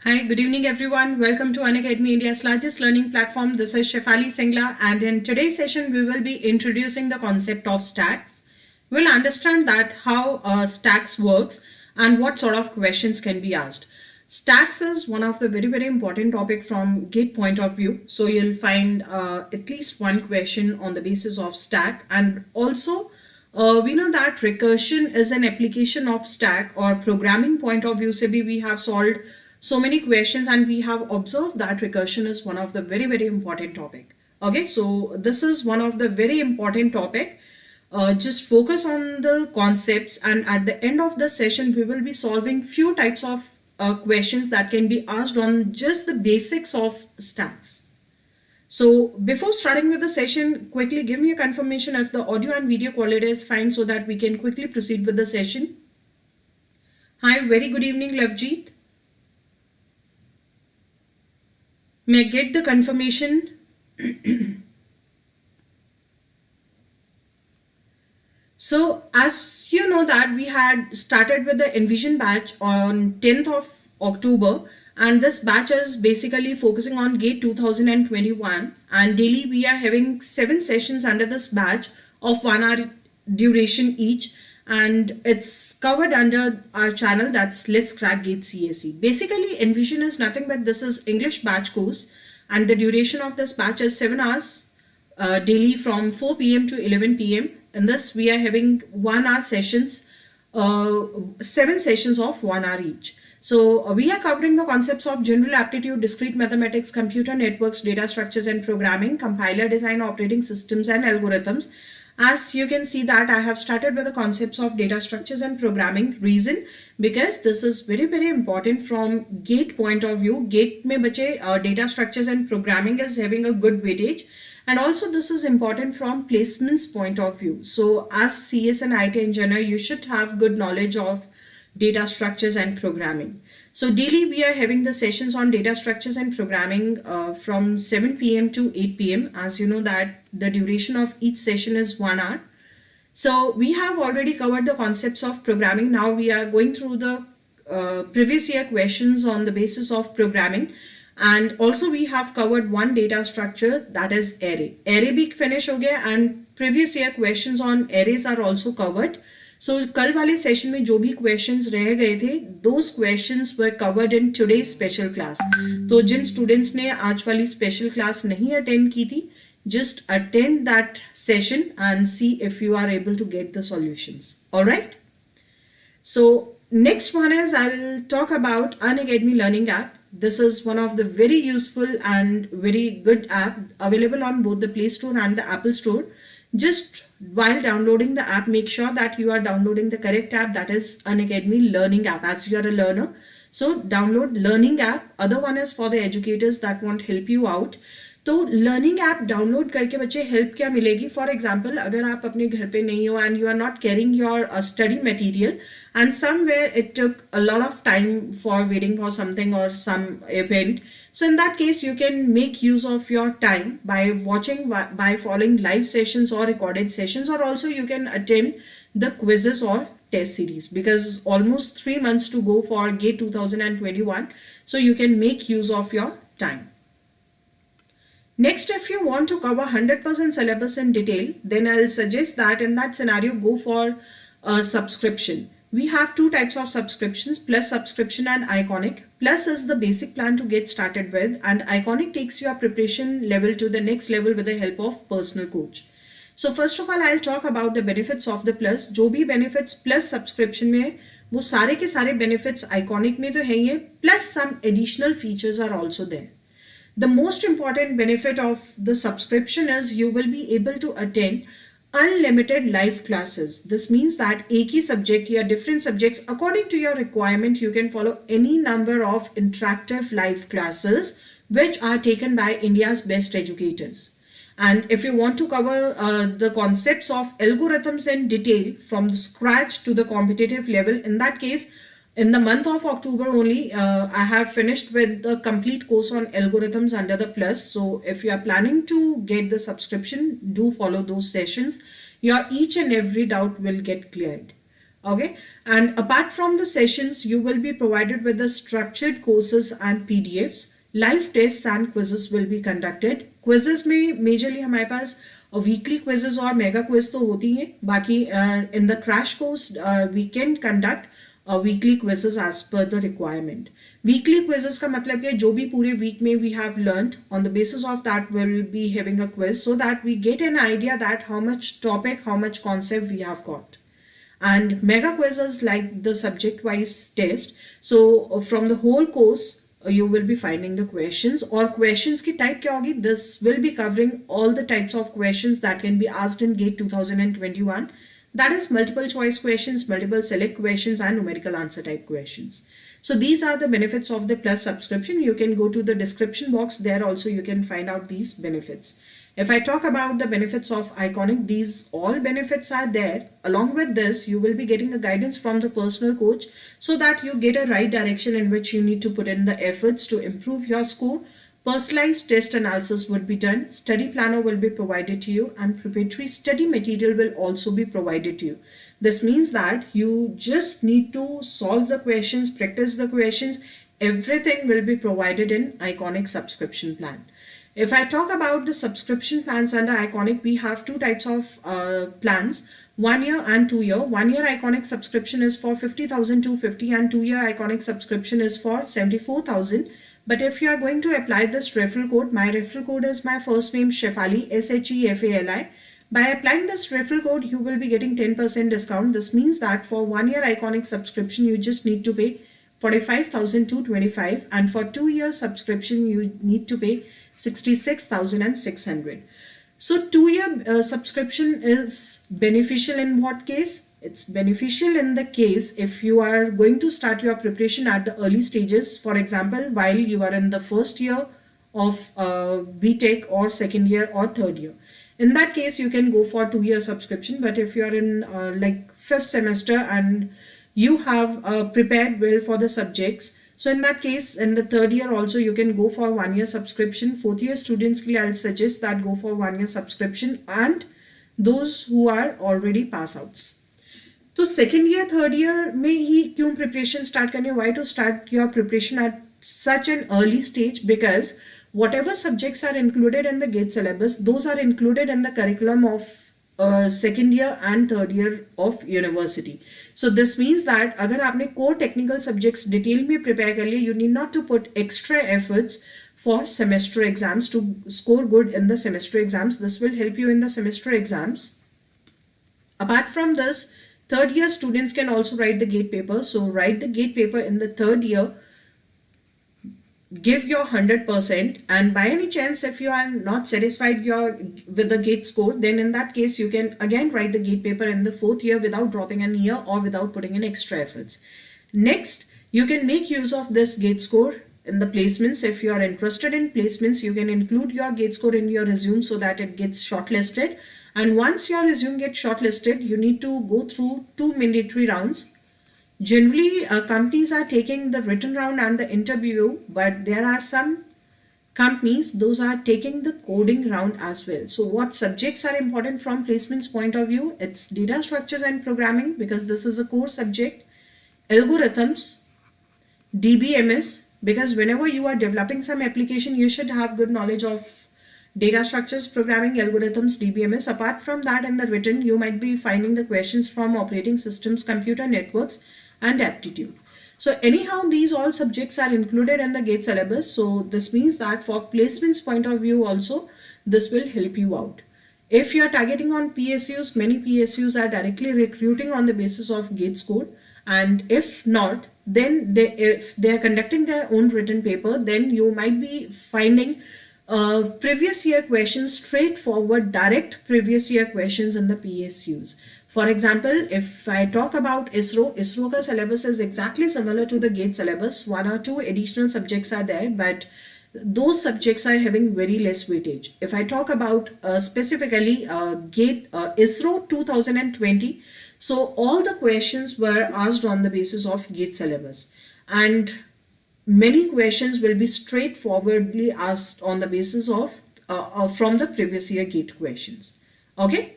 Hi, good evening everyone. Welcome to Unacademy, India's largest learning platform. This is Shefali Singla, and in today's session we will be introducing the concept of stacks. We'll understand that how stacks works and what sort of questions can be asked. Stacks is one of the very important topic from GATE point of view. So you'll find at least one question on the basis of stack, and also we know that recursion is an application of stack or programming point of view. Se bhi we have solved so many questions and we have observed that recursion is one of the very important topic. Okay, so this is one of the very important topic. Just focus on the concepts, and at the end of the session we will be solving few types of questions that can be asked on just the basics of stacks. So before starting with the session, quickly give me a confirmation if the audio and video quality is fine so that we can quickly proceed with the session. Hi, very good evening Lavjeet. May I get the confirmation? So as you know that we had started with the Envision batch on 10th of October, and this batch is basically focusing on GATE 2021, and daily we are having 7 sessions under this batch of 1 hour duration each, and it's covered under our channel, that's Let's Crack GATE ESE. Basically Envision is nothing but this is English batch course, and the duration of this batch is 7 hours daily from 4 p.m. to 11 p.m. In this we are having 1 hour sessions, 7 sessions of 1 hour each. So we are covering the concepts of general aptitude, discrete mathematics, computer networks, data structures and programming, compiler design, operating systems and algorithms. As you can see that I have started with the concepts of data structures and programming. Reason, because this is very important from GATE point of view. GATE mein bache data structures and programming is having a good weightage, and also this is important from placements point of view. So as CS and IT engineer, you should have good knowledge of data structures and programming. So daily we are having the sessions on data structures and programming from 7 p.m. to 8 p.m. As you know that the duration of each session is 1 hour. So we have already covered the concepts of programming. Now we are going through the previous year questions on the basis of programming, and also we have covered one data structure, that is array. Array bhi finish ho gaya, and previous year questions on arrays are also covered. So कल वाले session में जो भी questions रह गए थे, those questions were covered in today's special class. तो जिन students ने आज वाली स्पेशल क्लास नहीं अटेंड की थी, just attend that session and see if you are able to get the solutions. All right. So next one is I will talk about Unacademy Learning app. This is one of the very useful and very good app available on both the Play Store and the Apple Store. Just while downloading the app, make sure that you are downloading the correct app, that is Unacademy Learning app, as you are a learner. So download Learning app. Other one is for the educators that want help you out. तो learning app download करके बच्चे help क्या मिलेगी? For example अगर आप अपने घर पे नहीं हो and you are not carrying your study material and somewhere it took a lot of time for waiting for something or some event, so in that case you can make use of your time by watching, by following live sessions or recorded sessions, or also you can attend the quizzes or test series, because almost 3 months to go for GATE 2021, so you can make use of your time. Next, if you want to cover 100% syllabus in detail, then I'll suggest that in that scenario go for a subscription. We have 2 types of subscriptions, Plus subscription and Iconic. Plus is the basic plan to get started with, and Iconic takes your preparation level to the next level with the help of personal coach. So first of all, I'll talk about the benefits of the Plus. जो भी benefits Plus subscription में वो सारे के सारे benefits Iconic में तो हैं ही, plus some additional features are also there. The most important benefit of the subscription is you will be able to attend unlimited live classes. This means that एक ही subject या different subjects according to your requirement, you can follow any number of interactive live classes which are taken by India's best educators. And if you want to cover the concepts of algorithms in detail from the scratch to the competitive level, in that case in the month of October only, I have finished with the complete course on algorithms under the Plus. So if you are planning to get the subscription, do follow those sessions. Your each and every doubt will get cleared. Okay, and apart from the sessions, you will be provided with the structured courses and PDFs. Live tests and quizzes will be conducted. Quizzes में majorly हमारे पास weekly quizzes और mega quiz तो होती हैं. बाकी in the crash course we can conduct weekly quizzes as per the requirement. Weekly quizzes का मतलब है जो भी पूरे week में we have learned, on the basis of that we'll be having a quiz so that we get an idea that how much topic, how much concept we have got. And mega quizzes like the subject wise test. So from the whole course you will be finding the questions, or questions की type क्या होगी, this will be covering all the types of questions that can be asked in GATE 2021. That is multiple choice questions, multiple select questions and numerical answer type questions. So these are the benefits of the Plus subscription. You can go to the description box, there also you can find out these benefits. If I talk about the benefits of Iconic, these all benefits are there. Along with this, you will be getting a guidance from the personal coach so that you get a right direction in which you need to put in the efforts to improve your score. Personalized test analysis would be done, study planner will be provided to you, and preparatory study material will also be provided to you. This means that you just need to solve the questions, practice the questions, everything will be provided in Iconic subscription plan. If I talk about the subscription plans under Iconic, we have two types of plans, 1 year and 2 year. 1 year Iconic subscription is for 50,250 and 2 year Iconic subscription is for 74,000. But if you are going to apply this referral code, my referral code is my first name Shefali, Shefali. By applying this referral code, you will be getting 10% discount. This means that for 1 year Iconic subscription, you just need to pay 45,225, and for 2 year subscription, you need to pay 66,600. So 2 year subscription is beneficial in what case? It's beneficial in the case if you are going to start your preparation at the early stages. For example, while you are in the first year of BTech or second year or third year. In that case, you can go for 2 year subscription. But if you are in like 5th semester and you have prepared well for the subjects, so in that case, in the third year also, you can go for 1 year subscription. 4th year students के लिए I'll suggest that go for 1 year subscription, and those who are already pass outs. तो second year, third year में ही क्यों preparation start करनी? Why to start your preparation at such an early stage? Because whatever subjects are included in the GATE syllabus, those are included in the curriculum of second year and third year of university. So this means that अगर आपने core technical subjects detail में prepare कर लिए, you need not to put extra efforts for semester exams to score good in the semester exams. This will help you in the semester exams. Apart from this, third year students can also write the GATE paper. So write the GATE paper in the third year. Give your 100%, and by any chance if you are not satisfied with the GATE score, then in that case you can again write the GATE paper in the fourth year without dropping an year or without putting in extra efforts. Next, you can make use of this GATE score in the placements. If you are interested in placements, you can include your GATE score in your resume so that it gets shortlisted. And once your resume gets shortlisted, you need to go through 2 mandatory rounds. Generally, companies are taking the written round and the interview, but there are some companies, those are taking the coding round as well. So what subjects are important from placements point of view? It's data structures and programming, because this is a core subject, algorithms, DBMS, because whenever you are developing some application, you should have good knowledge of data structures, programming, algorithms, DBMS. Apart from that, in the written, you might be finding the questions from operating systems, computer networks, and aptitude. So anyhow, these all subjects are included in the GATE syllabus. So this means that for placements point of view also, this will help you out. If you are targeting on PSUs, many PSUs are directly recruiting on the basis of GATE score. And if not, then if they are conducting their own written paper, then you might be finding previous year questions, straightforward, direct previous year questions in the PSUs. For example, if I talk about ISRO ka syllabus is exactly similar to the GATE syllabus. 1 or 2 additional subjects are there, but those subjects are having very less weightage. If I talk about specifically GATE ISRO 2020, so all the questions were asked on the basis of GATE syllabus, and many questions will be straightforwardly asked on the basis of from the previous year GATE questions. Okay.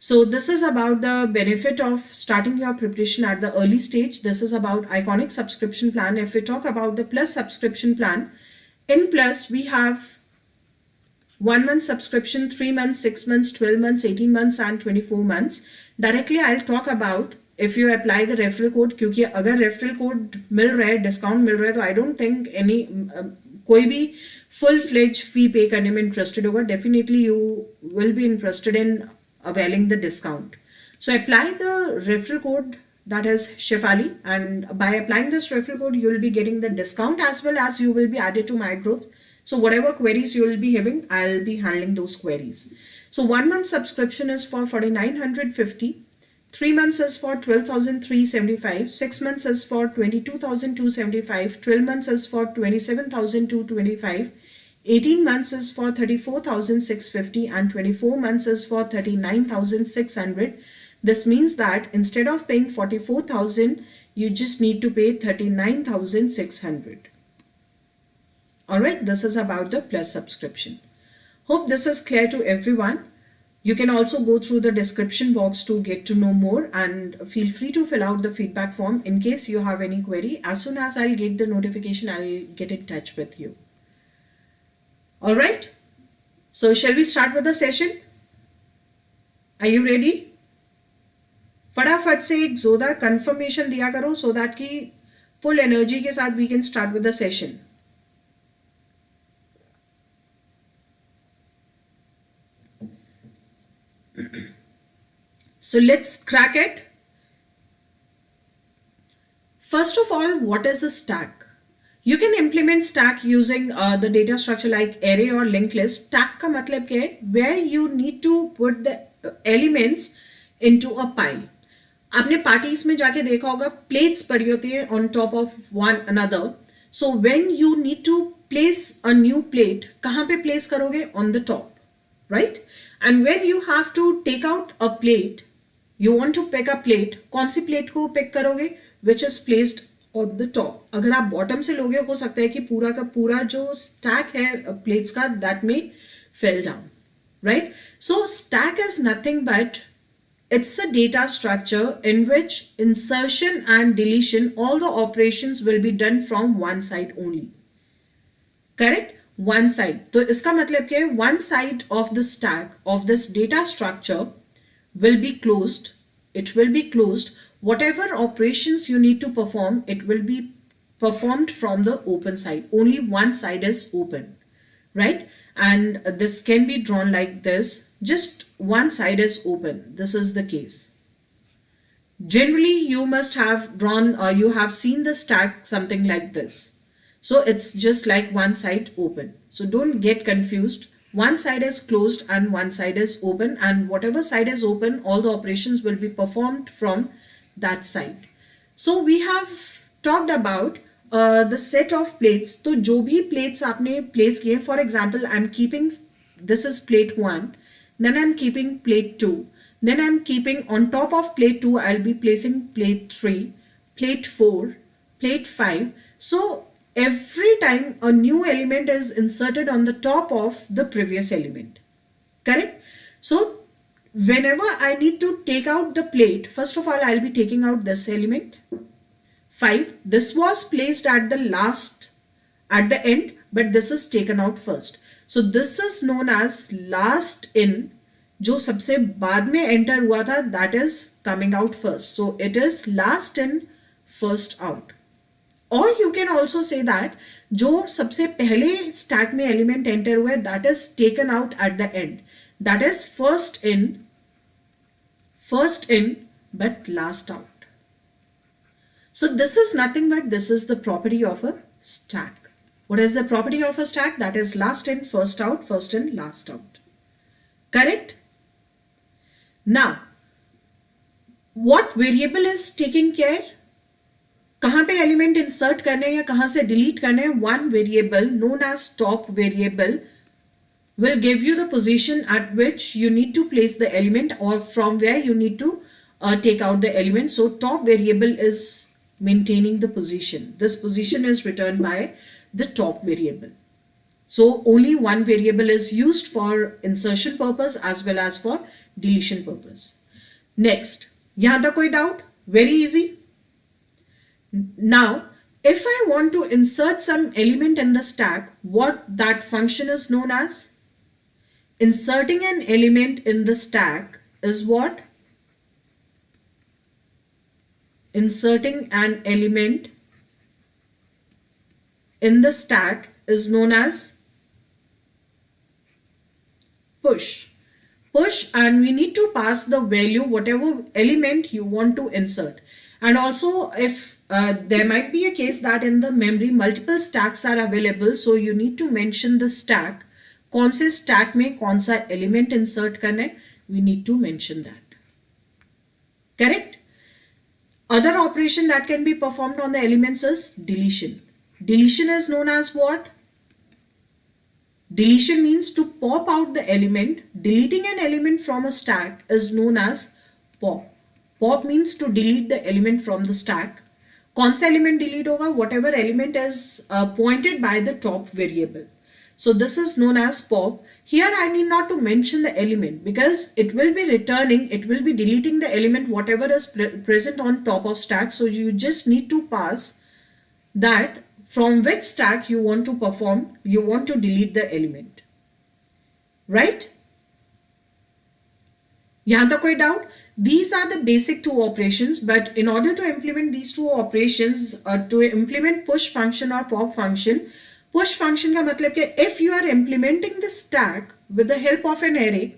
So this is about the benefit of starting your preparation at the early stage. This is about iconic subscription plan. If we talk about the plus subscription plan, in plus we have 1 month subscription, 3 months, 6 months, 12 months, 18 months and 24 months. Directly I'll talk about if you apply the referral code, क्योंकि अगर referral code मिल रहा है, discount मिल रहा है, तो I don't think any कोई भी full fledged fee pay करने में interested होगा. Definitely you will be interested in availing the discount. So apply the referral code, that is Shefali, and by applying this referral code you will be getting the discount as well as you will be added to my group. So whatever queries you will be having, I'll be handling those queries. So 1 month subscription is for 4,950, 3 months is for 12,375, 6 months is for 22,275, 12 months is for 27,225, 18 months is for 34,650 and 24 months is for 39,600. This means that instead of paying 44,000, you just need to pay 39,600. Alright, this is about the plus subscription. Hope this is clear to everyone. You can also go through the description box to get to know more, and feel free to fill out the feedback form in case you have any query. As soon as I'll get the notification, I'll get in touch with you. Alright, so shall we start with the session? Are you ready? फटाफट से एक जोरदार confirmation दिया करो so that कि full energy के साथ we can start with the session. So let's crack it. First of all, what is a stack? You can implement stack using the data structure like array or linked list. Stack का मतलब क्या है? Where you need to put the elements into a pile. आपने parties में जाके देखा होगा plates पड़ी होती है on top of one another. So when you need to place a new plate, कहाँ पे place करोगे? On the top, right? And when you have to take out a plate, you want to pick a plate, कौन सी plate को pick करोगे? Which is placed on the top. अगर आप bottom से लोगे हो सकता है कि पूरा का पूरा जो stack है plates का that may fell down, right? So stack is nothing but it's a data structure in which insertion and deletion, all the operations will be done from one side only. Correct? One side. तो इसका मतलब क्या है? One side of the stack of this data structure will be closed. It will be closed. Whatever operations you need to perform, it will be performed from the open side. Only one side is open, right? And this can be drawn like this. Just one side is open. This is the case. Generally, you must have drawn or you have seen the stack something like this. So it's just like one side open. So don't get confused. One side is closed and one side is open, and whatever side is open, all the operations will be performed from that side. So we have talked about the set of plates. तो जो भी plates आपने place किए, for example, I'm keeping, this is plate 1, then I'm keeping plate 2, then I'm keeping on top of plate 2, I'll be placing plate 3, plate 4, plate 5. So every time a new element is inserted on the top of the previous element. Correct? So whenever I need to take out the plate, first of all, I'll be taking out this element 5. This was placed at the last, at the end, but this is taken out first. So this is known as last in. जो सबसे बाद में enter हुआ था, that is coming out first. So it is last in, first out. Or you can also say that जो सबसे पहले stack में element enter हुआ है, that is taken out at the end. That is first in, but last out. So this is nothing but this is the property of a stack. What is the property of a stack? That is last in, first out, first in, last out. Correct? Now, what variable is taking care? कहाँ पे element insert करने या कहाँ से delete करने? One variable known as top variable will give you the position at which you need to place the element or from where you need to take out the element. So top variable is maintaining the position. This position is returned by the top variable. So only one variable is used for insertion purpose as well as for deletion purpose. Next, यहाँ तक कोई doubt? Very easy. Now, if I want to insert some element in the stack, what that function is known as? Inserting an element in the stack is what? Inserting an element in the stack is known as push. Push, and we need to pass the value whatever element you want to insert. And also if there might be a case that in the memory multiple stacks are available, so you need to mention the stack. कौन से stack में कौन सा element insert करना है, we need to mention that. Correct? Other operation that can be performed on the elements is deletion. Deletion is known as what? Deletion means to pop out the element. Deleting an element from a stack is known as pop. Pop means to delete the element from the stack. कौन सा element delete होगा? Whatever element is pointed by the top variable. So this is known as pop. Here I need not to mention the element because it will be returning, it will be deleting the element whatever is present on top of stack. So you just need to pass that from which stack you want to perform, you want to delete the element. Right? यहाँ तक कोई doubt? These are the basic two operations, but in order to implement these two operations, to implement push function or pop function, push function का मतलब कि if you are implementing the stack with the help of an array,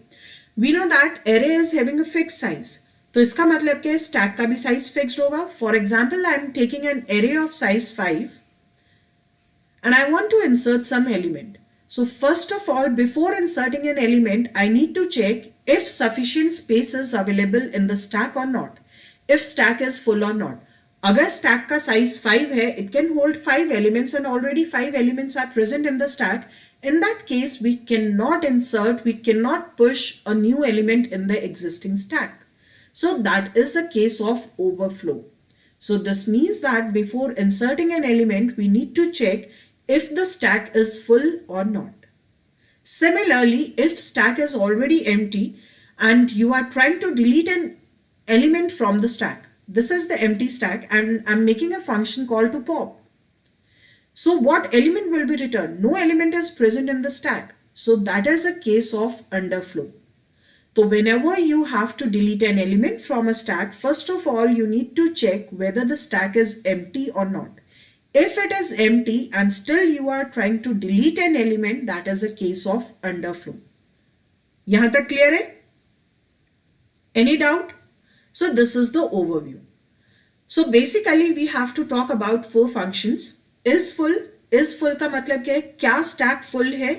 we know that array is having a fixed size. तो इसका मतलब कि stack का भी size fixed होगा. For example, I am taking an array of size 5 and I want to insert some element. So first of all, before inserting an element, I need to check if sufficient space is available in the stack or not. If stack is full or not. अगर stack का size 5 है, it can hold 5 elements and already 5 elements are present in the stack. In that case, we cannot insert, we cannot push a new element in the existing stack. So that is a case of overflow. So this means that before inserting an element, we need to check if the stack is full or not. Similarly, if stack is already empty and you are trying to delete an element from the stack, this is the empty stack and I'm making a function called to pop. So what element will be returned? No element is present in the stack. So that is a case of underflow. So whenever you have to delete an element from a stack, first of all, you need to check whether the stack is empty or not. If it is empty and still you are trying to delete an element, that is a case of underflow. यहाँ तक clear है? Any doubt? So this is the overview. So basically we have to talk about 4 functions. Is full का मतलब क्या है? क्या stack full है?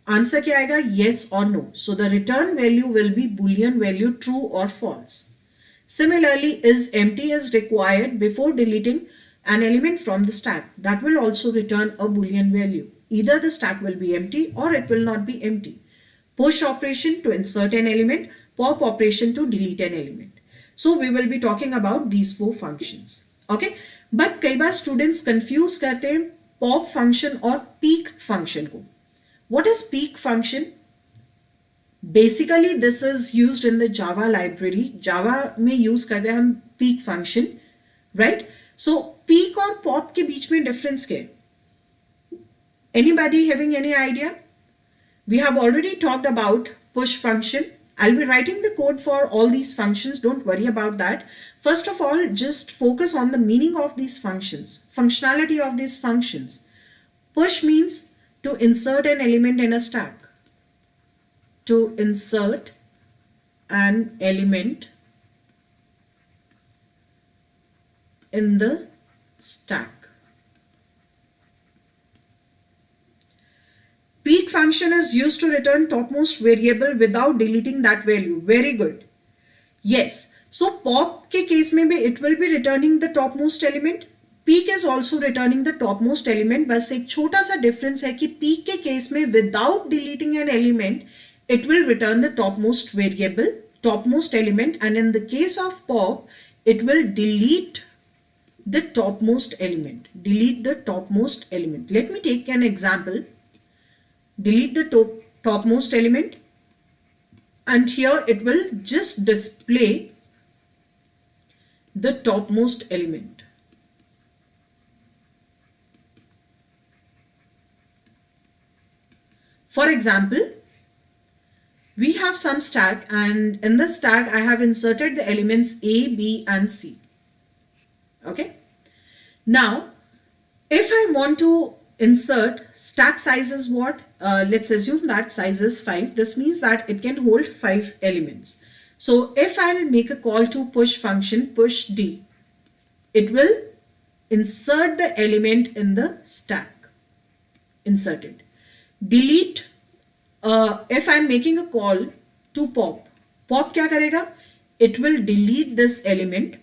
Answer क्या आएगा? Yes or no. So the return value will be Boolean value true or false. Similarly, is empty is required before deleting an element from the stack. That will also return a Boolean value. Either the stack will be empty or it will not be empty. Push operation to insert an element, pop operation to delete an element. So we will be talking about these 4 functions. Okay, but कई बार students confuse करते हैं pop function और peek function को. What is peek function? Basically this is used in the Java library. Java में use करते हैं हम peek function, right? So peek और pop के बीच में difference क्या है? Anybody having any idea? We have already talked about push function. I'll be writing the code for all these functions. Don't worry about that. First of all, just focus on the meaning of these functions, functionality of these functions. Push means to insert an element in a stack. To insert an element in the stack. Peek function is used to return topmost variable without deleting that value. Very good. Yes. So pop के case में भी it will be returning the topmost element. Peek is also returning the topmost element. बस एक छोटा सा difference है कि peek के case में without deleting an element, it will return the topmost variable, topmost element, and in the case of pop, it will delete the topmost element. Delete the topmost element. Let me take an example. delete the topmost element, and here it will just display the topmost element. For example, we have some stack, and in this stack I have inserted the elements A, B and C. Okay. Now, if I want to insert stack size is what? Let's assume that size is 5. This means that it can hold 5 elements. So if I'll make a call to push function, push D, it will insert the element in the stack. Inserted. Delete, if I'm making a call to pop, pop क्या करेगा? It will delete this element,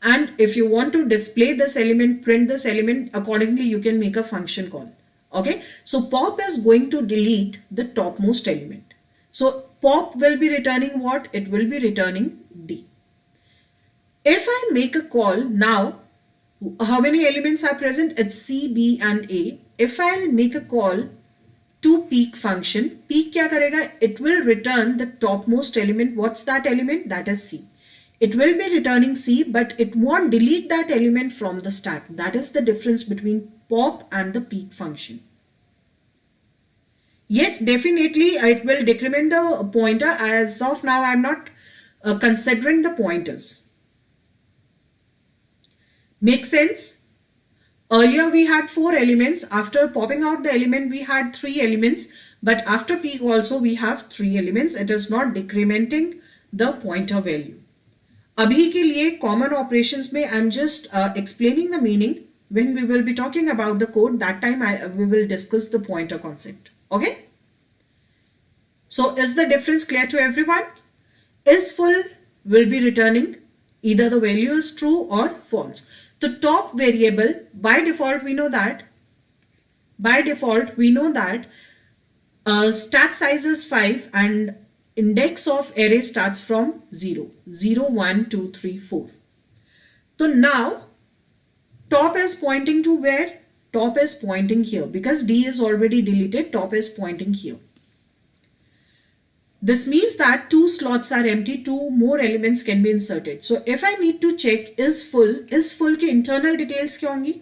and if you want to display this element, print this element, accordingly you can make a function call. Okay, so pop is going to delete the topmost element. So pop will be returning what? It will be returning D. If I make a call now, how many elements are present? It's C, B and A. If I'll make a call to peek function, peek क्या करेगा? It will return the topmost element. What's that element? That is C. It will be returning C, but it won't delete that element from the stack. That is the difference between pop and the peek function. Yes, definitely it will decrement the pointer. As of now, I'm not considering the pointers. Make sense? Earlier we had 4 elements. After popping out the element, we had 3 elements. But after peek also we have 3 elements. It is not decrementing the pointer value. अभी के लिए common operations में I'm just explaining the meaning. When we will be talking about the code, that time we will discuss the pointer concept. Okay? So is the difference clear to everyone? Is full will be returning either the value is true or false. The top variable, by default we know that stack size is 5 and index of array starts from 0, 0, 1, 2, 3, 4. So now top is pointing to where? Top is pointing here, because D is already deleted. Top is pointing here. This means that 2 slots are empty, 2 more elements can be inserted. So if I need to check is full के internal details क्या होंगी?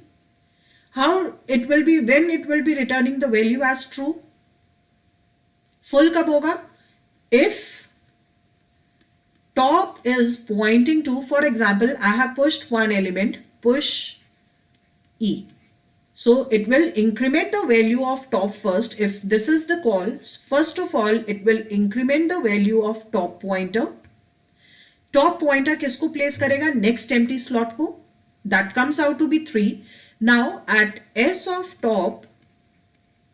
How it will be, when it will be returning the value as true? Full कब होगा? If top is pointing to, for example, I have pushed one element, push E. So it will increment the value of top first. If this is the call, first of all, it will increment the value of top pointer. Top pointer किसको place करेगा? Next empty slot को. That comes out to be 3. Now at S of top,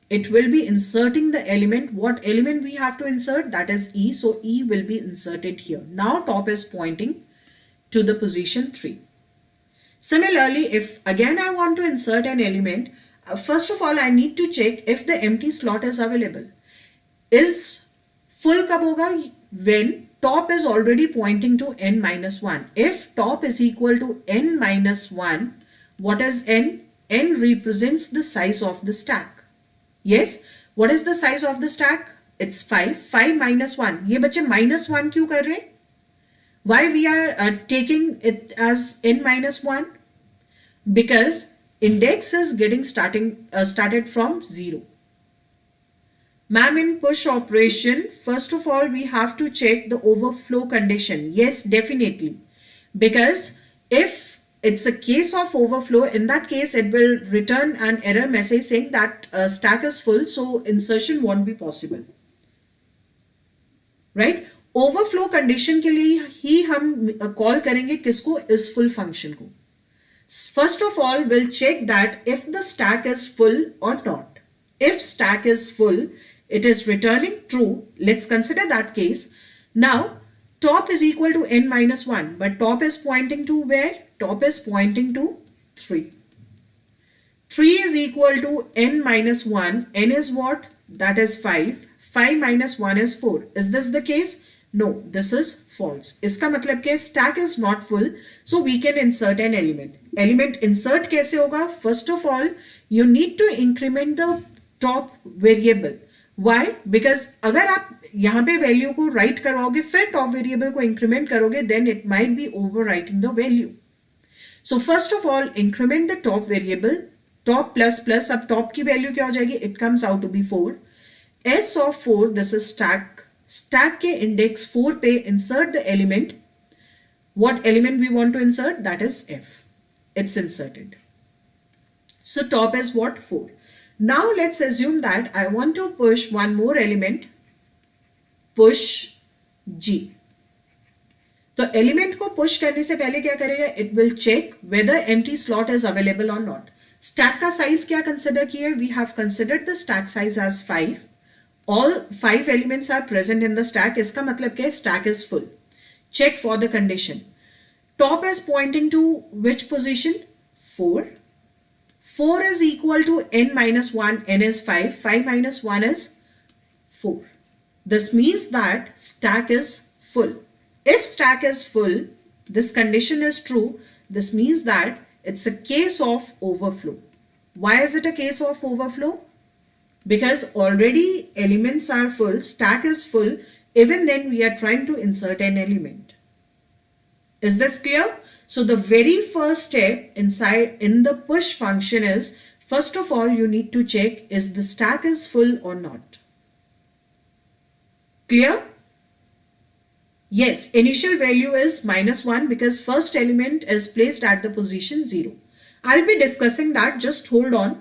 it will be inserting the element. What element we have to insert? That is E. So E will be inserted here. Now top is pointing to the position 3. Similarly, if again I want to insert an element, first of all I need to check if the empty slot is available. Is full कब होगा? When top is already pointing to n minus 1. If top is equal to n minus 1, what is n? N represents the size of the stack. Yes, what is the size of the stack? It's 5. 5 minus 1. ये बच्चे minus 1 क्यों कर रहे? Why we are taking it as n minus 1? Because index is getting started from 0. Ma'am, in push operation, first of all we have to check the overflow condition. Yes, definitely. Because if it's a case of overflow, in that case it will return an error message saying that stack is full, so insertion won't be possible. Right? Overflow condition के लिए ही हम call करेंगे किसको? Is full function को. First of all, we'll check that if the stack is full or not. If stack is full, it is returning true. Let's consider that case. Now, top is equal to n minus 1, but top is pointing to where? Top is pointing to 3. 3 is equal to n minus 1. N is what? That is 5. 5 minus 1 is 4. Is this the case? No, this is false. इसका मतलब क्या? Stack is not full, so we can insert an element. Element insert कैसे होगा? First of all, you need to increment the top variable. Why? Because अगर आप यहाँ पे value को राइट करवाओगे फिर टॉप वेरिएबल को इंक्रीमेंट करोगे, then it might be overwriting the value. So first of all increment the top variable. Top plus plus, अब टॉप की वैल्यू क्या हो जाएगी? It comes out to be 4. As of 4, this is stack. Stack के index 4 पे insert the element. What element we want to insert? That is F. It's inserted. So top is what? 4. Now let's assume that I want to push one more element. Push G. तो element को push करने से पहले क्या करेगा? It will check whether empty slot is available or not. Stack का size क्या consider किया? We have considered the stack size as 5. All 5 elements are present in the stack. इसका मतलब क्या है? Stack is full. Check for the condition. Top is pointing to which position? 4. 4 is equal to n minus 1. N is 5. 5 minus 1 is 4. This means that stack is full. If stack is full, this condition is true. This means that it's a case of overflow. Why is it a case of overflow? Because already elements are full, stack is full. Even then we are trying to insert an element. Is this clear? So the very first step inside in the push function is, first of all, you need to check is the stack is full or not. Clear? Yes, initial value is -1 because first element is placed at the position 0. I'll be discussing that, just hold on.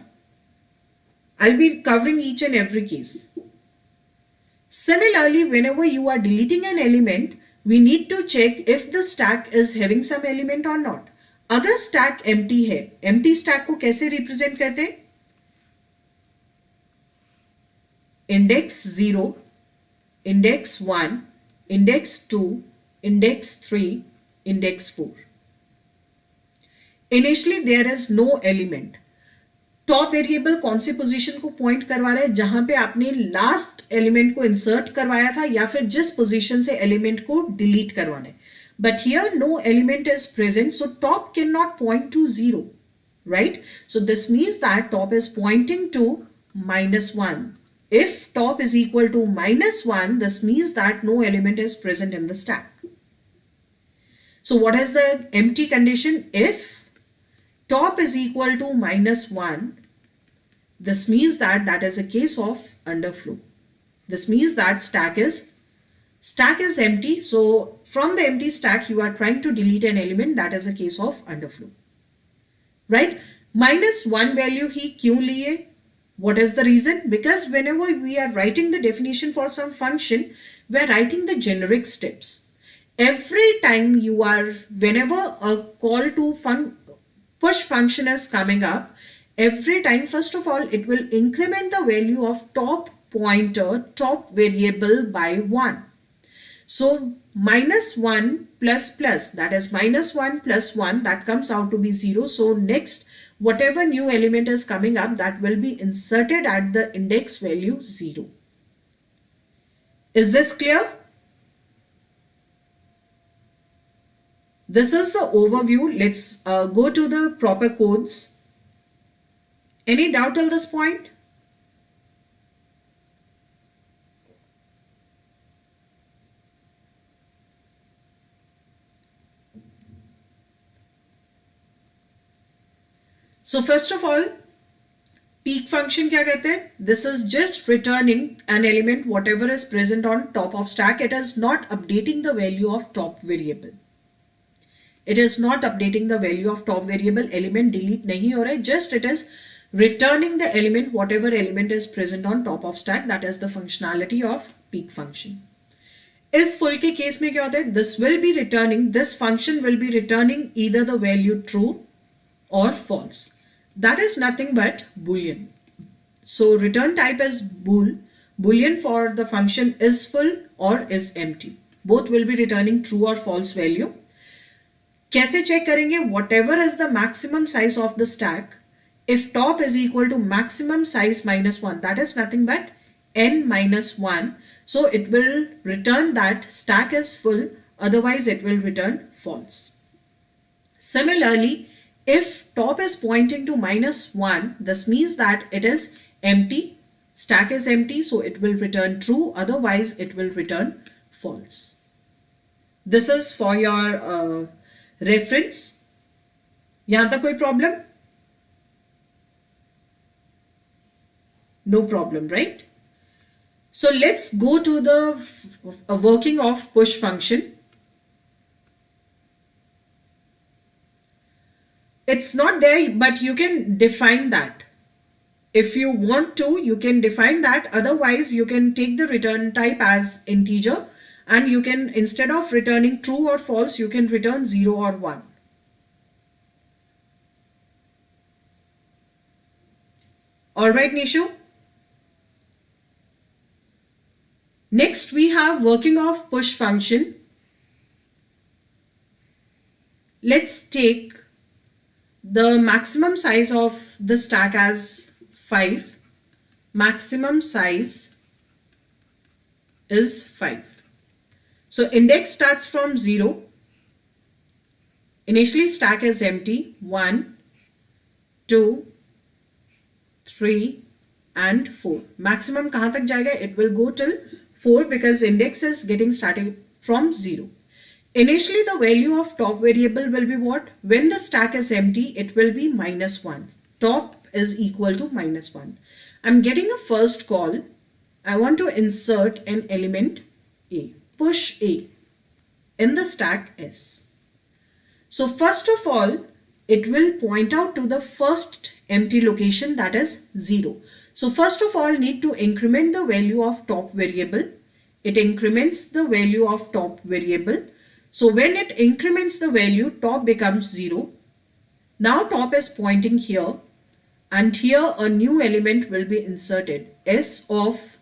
I'll be covering each and every case. Similarly, whenever you are deleting an element, we need to check if the stack is having some element or not. अगर stack empty है, empty stack को कैसे represent करते हैं? Index 0, index 1, index 2, index 3, index 4. Initially there is no element. Top variable कौन सी position को point करवा रहा है? जहां पे आपने लास्ट एलिमेंट को इंसर्ट करवाया था या फिर जिस पोजीशन से एलिमेंट को डिलीट करवाना है. But here no element is present, so top can not point to 0, right? So this means that top is pointing to -1. If top is equal to -1, this means that no element is present in the stack. So what is the empty condition? If top is equal to -1, this means that that is a case of underflow. This means that stack is empty. So from the empty stack you are trying to delete an element, that is a case of underflow, right? -1 value ही क्यों लिए? What is the reason? Because whenever we are writing the definition for some function, we are writing the generic steps. Every time whenever a call to push function is coming up, every time, first of all, it will increment the value of top pointer, top variable by 1. So -1 plus plus, that is -1 plus 1, that comes out to be 0. So next, whatever new element is coming up, that will be inserted at the index value 0. Is this clear? This is the overview. Let's go to the proper codes. Any doubt till this point? So first of all, peak function क्या करते हैं? This is just returning an element whatever is present on top of stack. It is not updating the value of top variable. It is not updating the value of top variable. Element delete नहीं हो रहा है. Just it is returning the element, whatever element is present on top of stack. That is the functionality of peak function. इस full के case में क्या होता है? This will be returning, this function will be returning either the value true or false. That is nothing but boolean. So return type is bool. Boolean for the function is full or is empty. Both will be returning true or false value. कैसे check करेंगे? Whatever is the maximum size of the stack, if top is equal to maximum size -1, that is nothing but n minus 1. So it will return that stack is full, otherwise it will return false. Similarly, if top is pointing to -1, this means that it is empty. Stack is empty, so it will return true, otherwise it will return false. This is for your reference. यहाँ तक कोई problem? No problem, right? So let's go to the working of push function. It's not there, but you can define that. If you want to, you can define that. Otherwise, you can take the return type as integer, and you can, instead of returning true or false, you can return 0 or 1. All right, Nishu. Next, we have working of push function. Let's take the maximum size of the stack as 5. Maximum size is 5. So index starts from 0. Initially stack is empty. 1, 2, 3 and 4. Maximum kahan tak jayega? It will go till 4 because index is getting started from 0. Initially the value of top variable will be what? When the stack is empty, it will be -1. Top is equal to -1. I'm getting a first call. I want to insert an element A. Push A in the stack S. So first of all, it will point out to the first empty location, that is 0. So first of all, need to increment the value of top variable. It increments the value of top variable. So when it increments the value, top becomes 0. Now top is pointing here, and here a new element will be inserted. S of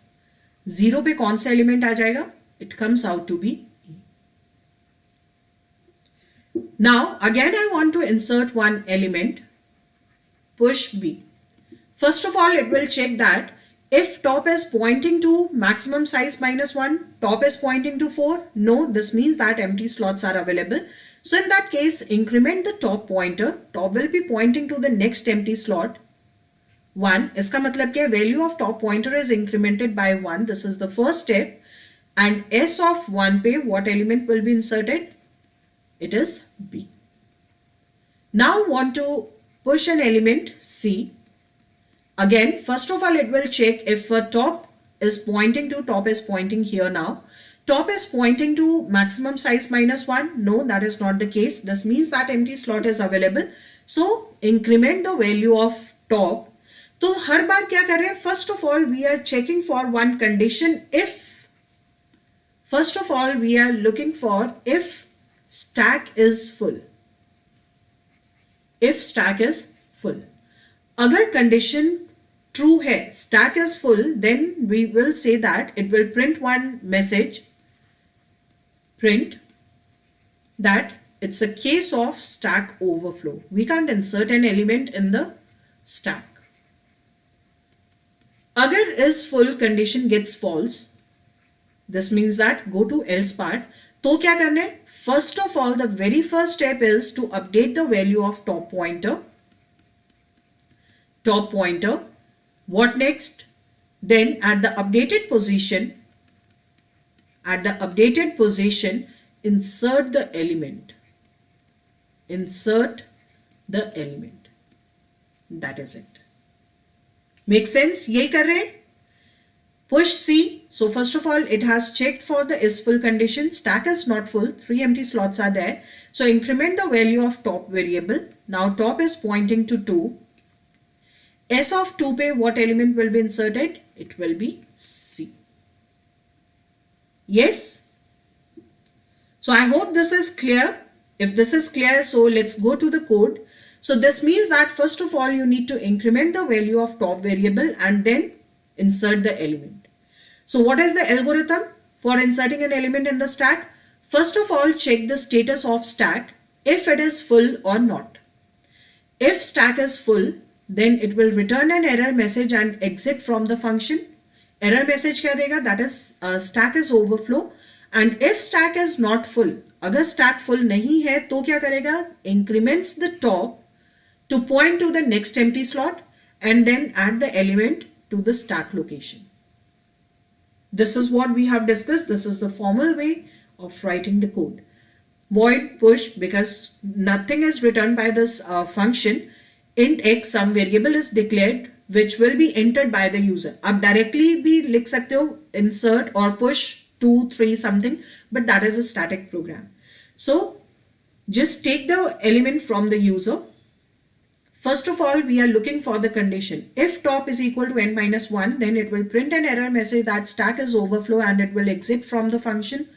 0 पे कौन सा element आ जाएगा? It comes out to be E. Now again I want to insert one element, push B. First of all, it will check that if top is pointing to maximum size -1, top is pointing to 4, no, this means that empty slots are available. So in that case, increment the top pointer. Top will be pointing to the next empty slot 1. इसका मतलब क्या? Value of top pointer is incremented by 1. This is the first step. And S of 1 पे what element will be inserted? It is B. Now want to push an element C. Again, first of all, it will check if a top is pointing here now. Top is pointing to maximum size -1. No, that is not the case. This means that empty slot is available. So increment the value of top. तो हर बार क्या कर रहे हैं? First of all, we are checking for one condition. First of all, we are looking for if stack is full. If stack is full. अगर condition true है, stack is full, then we will say that it will print one message, print that it's a case of stack overflow. We can't insert an element in the stack. Agar is full condition gets false, this means that go to else part. तो क्या करना है? First of all, the very first step is to update the value of top pointer. Top pointer. What next? Then at the updated position, insert the element. Insert the element. That is it. Make sense? यही कर रहे हैं. Push C. So first of all, it has checked for the is full condition. Stack is not full. 3 empty slots are there. So increment the value of top variable. Now top is pointing to 2. S of 2 पे what element will be inserted? It will be C. Yes? So I hope this is clear. If this is clear, so let's go to the code. So this means that first of all, you need to increment the value of top variable and then insert the element. So what is the algorithm for inserting an element in the stack? First of all, check the status of stack if it is full or not. If stack is full, then it will return an error message and exit from the function. Error message क्या देगा? That is stack is overflow. And if stack is not full, अगर stack full नहीं है तो क्या करेगा? Increments the top to point to the next empty slot and then add the element to the stack location. This is what we have discussed. This is the formal way of writing the code. Void push, because nothing is returned by this function. Int x, some variable is declared which will be entered by the user. आप directly भी लिख सकते हो insert or push 2, 3 something, but that is a static program. So just take the element from the user. First of all, we are looking for the condition. If top is equal to n minus 1, then it will print an error message that stack is overflow and it will exit from the function.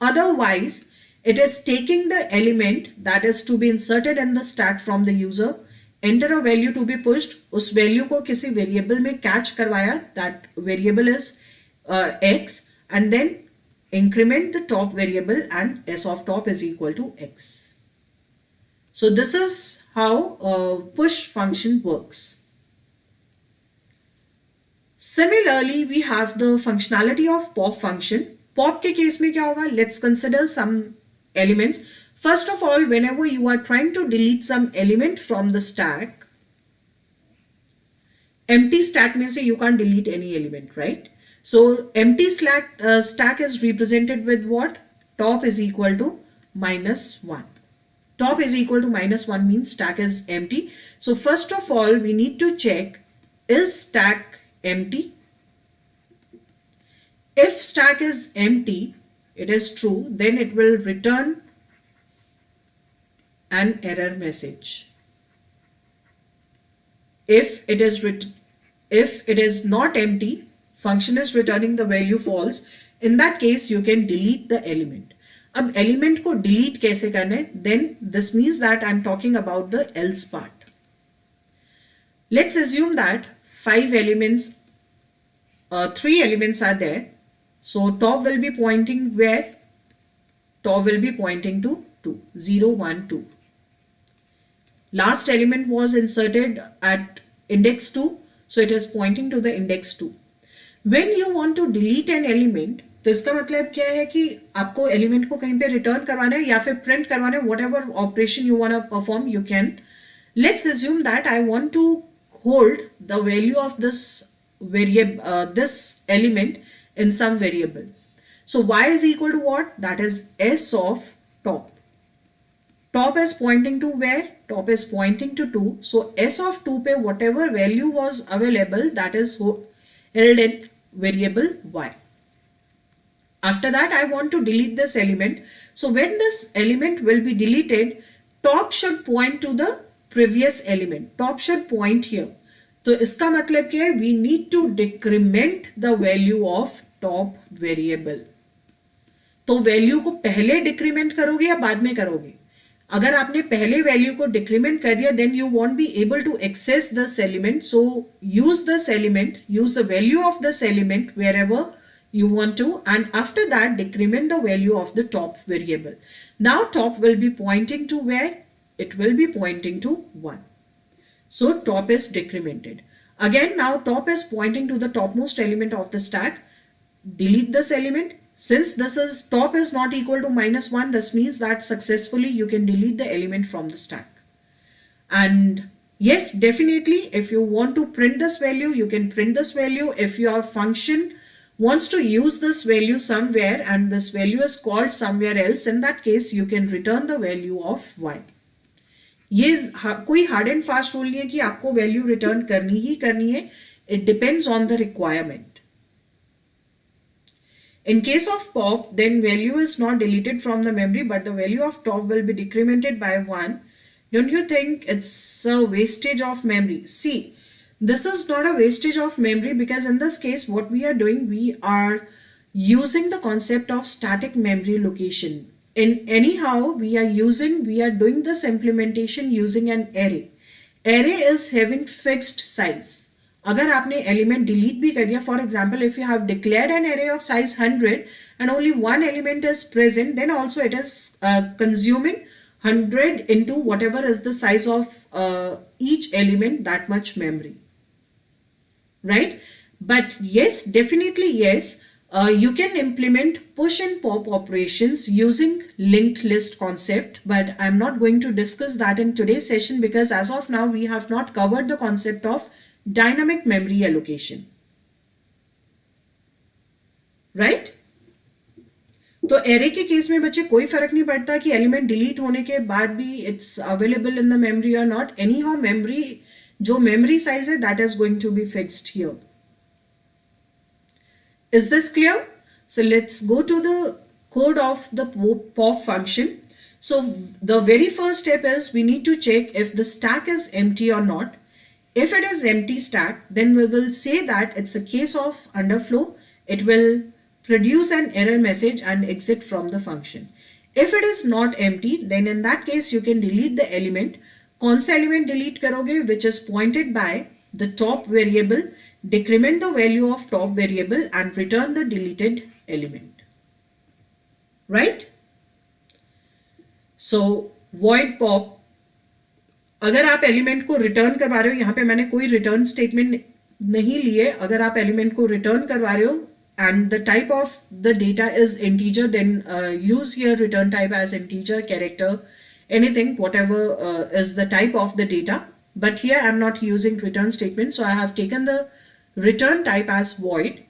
Otherwise, it is taking the element that is to be inserted in the stack from the user, enter a value to be pushed, उस value को किसी variable में catch करवाया, that variable is x, and then increment the top variable and s of top is equal to x. So this is how push function works. Similarly, we have the functionality of pop function. Pop के case में क्या होगा? Let's consider some elements. First of all, whenever you are trying to delete some element from the stack, empty stack means you can't delete any element, right? So empty stack is represented with what? Top is equal to -1. Top is equal to -1 means stack is empty. So first of all, we need to check, is stack empty? If stack is empty, it is true, then it will return an error message. If it is not empty, function is returning the value false. In that case, you can delete the element. अब element को delete कैसे करना है? Then this means that I'm talking about the else part. Let's assume that 3 elements are there. So top will be pointing where? Top will be pointing to 2, 0, 1, 2. Last element was inserted at index 2, so it is pointing to the index 2. When you want to delete an element, तो इसका मतलब क्या है कि आपको element को कहीं पे रिटर्न करवाना है या फिर प्रिंट करवाना है, whatever operation you want to perform, you can. Let's assume that I want to hold the value of this variable, this element in some variable. So y is equal to what? That is s of top. Top is pointing to where? Top is pointing to 2. So s of 2 पे whatever value was available, that is held in variable y. After that, I want to delete this element. So when this element will be deleted, top should point to the previous element. Top should point here. तो इसका मतलब क्या है? We need to decrement the value of top variable. तो value को पहले decrement करोगे या बाद में करोगे? अगर आपने पहले वैल्यू को डिक्रीमेंट कर दिया, then you won't be able to access this element. So use this element, use the value of this element wherever you want to, and after that decrement the value of the top variable. Now top will be pointing to where? It will be pointing to 1. So top is decremented. Again, now top is pointing to the topmost element of the stack. Delete this element. Since this is top is not equal to -1, this means that successfully you can delete the element from the stack. And yes, definitely if you want to print this value, you can print this value. If your function wants to use this value somewhere and this value is called somewhere else, in that case you can return the value of y. ये कोई hard and fast rule नहीं है कि आपको value return करनी ही करनी है. It depends on the requirement. In case of pop, then value is not deleted from the memory, but the value of top will be decremented by 1. Don't you think it's a wastage of memory? See, this is not a wastage of memory, because in this case what we are doing, we are using the concept of static memory location. We are doing this implementation using an array. Array is having fixed size. अगर आपने element delete भी कर दिया, for example, if you have declared an array of size 100 and only one element is present, then also it is consuming 100 into whatever is the size of each element, that much memory, right? But yes, definitely yes, you can implement push and pop operations using linked list concept, but I'm not going to discuss that in today's session, because as of now we have not covered the concept of dynamic memory allocation. Right? तो array के case में बच्चे कोई फर्क नहीं पड़ता कि element delete होने के बाद भी it's available in the memory और नॉट. एनी हाउ मेमोरी, जो मेमोरी साइज है that is going to be fixed here. Is this clear? So let's go to the code of the pop function. So the very first step is we need to check if the stack is empty or not. If it is empty stack, then we will say that it's a case of underflow. It will produce an error message and exit from the function. If it is not empty, then in that case you can delete the element. कौन सा element delete करोगे? Which is pointed by the top variable. Decrement the value of top variable and return the deleted element. Right? So void pop, अगर आप element को return करवा रहे हो, यहाँ पे मैंने कोई रिटर्न स्टेटमेंट नहीं लिए, अगर आप एलिमेंट को रिटर्न करवा रहे हो and the type of the data is integer, then use here return type as integer, character, anything, whatever is the type of the data. But here I'm not using return statement, so I have taken the return type as void.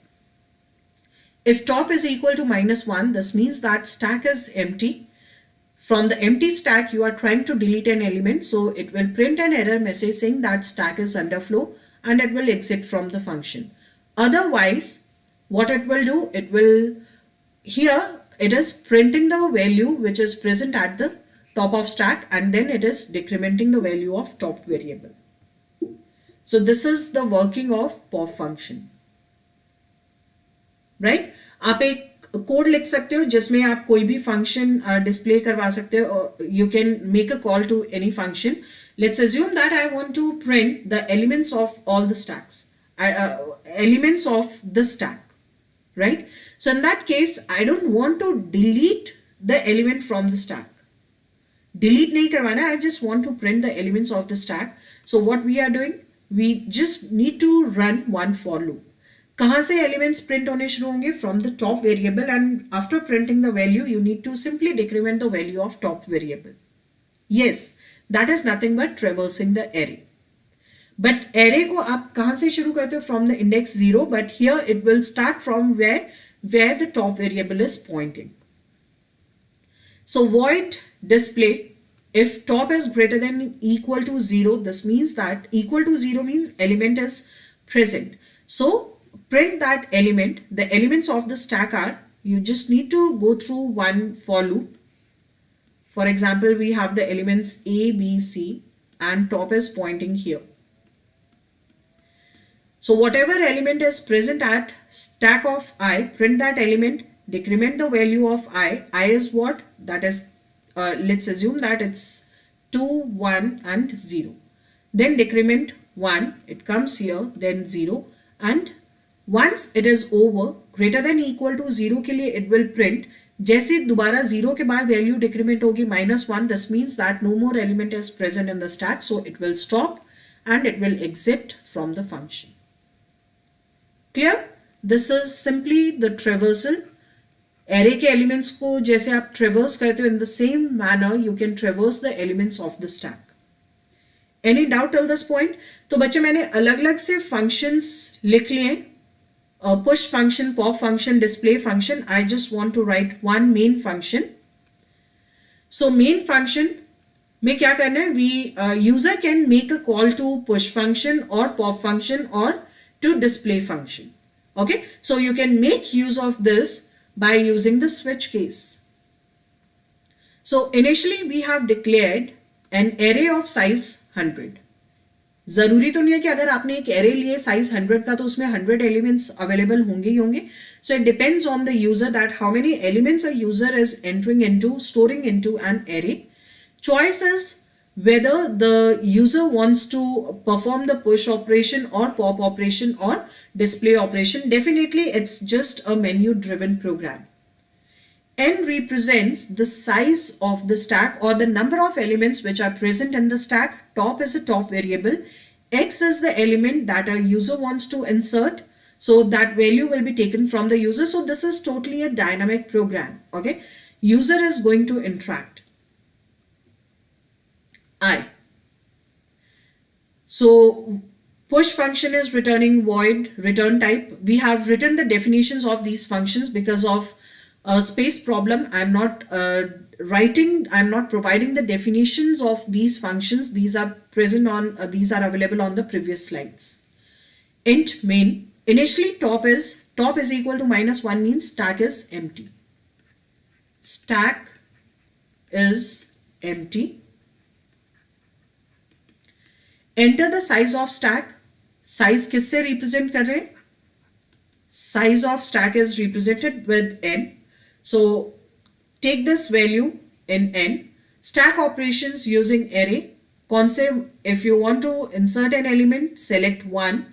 If top is equal to -1, this means that stack is empty. From the empty stack you are trying to delete an element, so it will print an error message saying that stack is underflow and it will exit from the function. Otherwise what it will do, it will, here it is printing the value which is present at the top of stack and then it is decrementing the value of top variable. So this is the working of pop function, right? आप एक code लिख सकते हो जिसमें आप कोई भी function display करवा सकते हो. You can make a call to any function. Let's assume that I want to print the elements of all the stacks, elements of the stack, right? So in that case I don't want to delete the element from the stack. Delete नहीं करवाना, I just want to print the elements of the stack. So what we are doing, we just need to run one for loop. कहाँ से elements print होने शुरू होंगे? From the top variable, and after printing the value you need to simply decrement the value of top variable. Yes, that is nothing but traversing the array. But array को आप कहाँ से शुरू करते हो? From the index 0, but here it will start from where the top variable is pointing. So void display, if top is greater than equal to 0, this means that equal to 0 means element is present. So print that element. The elements of the stack are, you just need to go through one for loop. For example, we have the elements A, B, C and top is pointing here. So whatever element is present at stack of I, print that element, decrement the value of I. I is what? That is, let's assume that it's 2, 1 and 0. Then decrement 1, it comes here, then 0, and once it is over, greater than equal to 0 के लिए it will print. जैसे दोबारा 0 के बाद value decrement होगी -1, this means that no more element is present in the stack, so it will stop and it will exit from the function. Clear? This is simply the traversal. Array के elements को जैसे आप traverse करते हो, in the same manner you can traverse the elements of the stack. Any doubt till this point? तो बच्चे मैंने अलग अलग से functions लिख लिए. Push function, pop function, display function. I just want to write one main function. So main function में क्या करना है? We user can make a call to push function or pop function or to display function. Okay, so you can make use of this by using the switch case. So initially we have declared an array of size 100. जरूरी तो नहीं है कि अगर आपने एक array लिए size 100 का तो उसमें 100 elements available होंगे ही होंगे. So it depends on the user that how many elements a user is entering into, storing into an array. Choice is whether the user wants to perform the push operation or pop operation or display operation. Definitely it's just a menu driven program. N represents the size of the stack or the number of elements which are present in the stack. Top is a top variable. X is the element that a user wants to insert. So that value will be taken from the user. So this is totally a dynamic program. Okay. User is going to interact. I. So Push function is returning void return type. We have written the definitions of these functions because of a space problem. I'm not providing the definitions of these functions. These are these are available on the previous slides. Int main. Initially top is equal to -1 means stack is empty. Stack is empty. Enter the size of stack. Size किससे represent कर रहे हैं? Size of stack is represented with n. So take this value in n. Stack operations using array. कौन से? If you want to insert an element, select 1,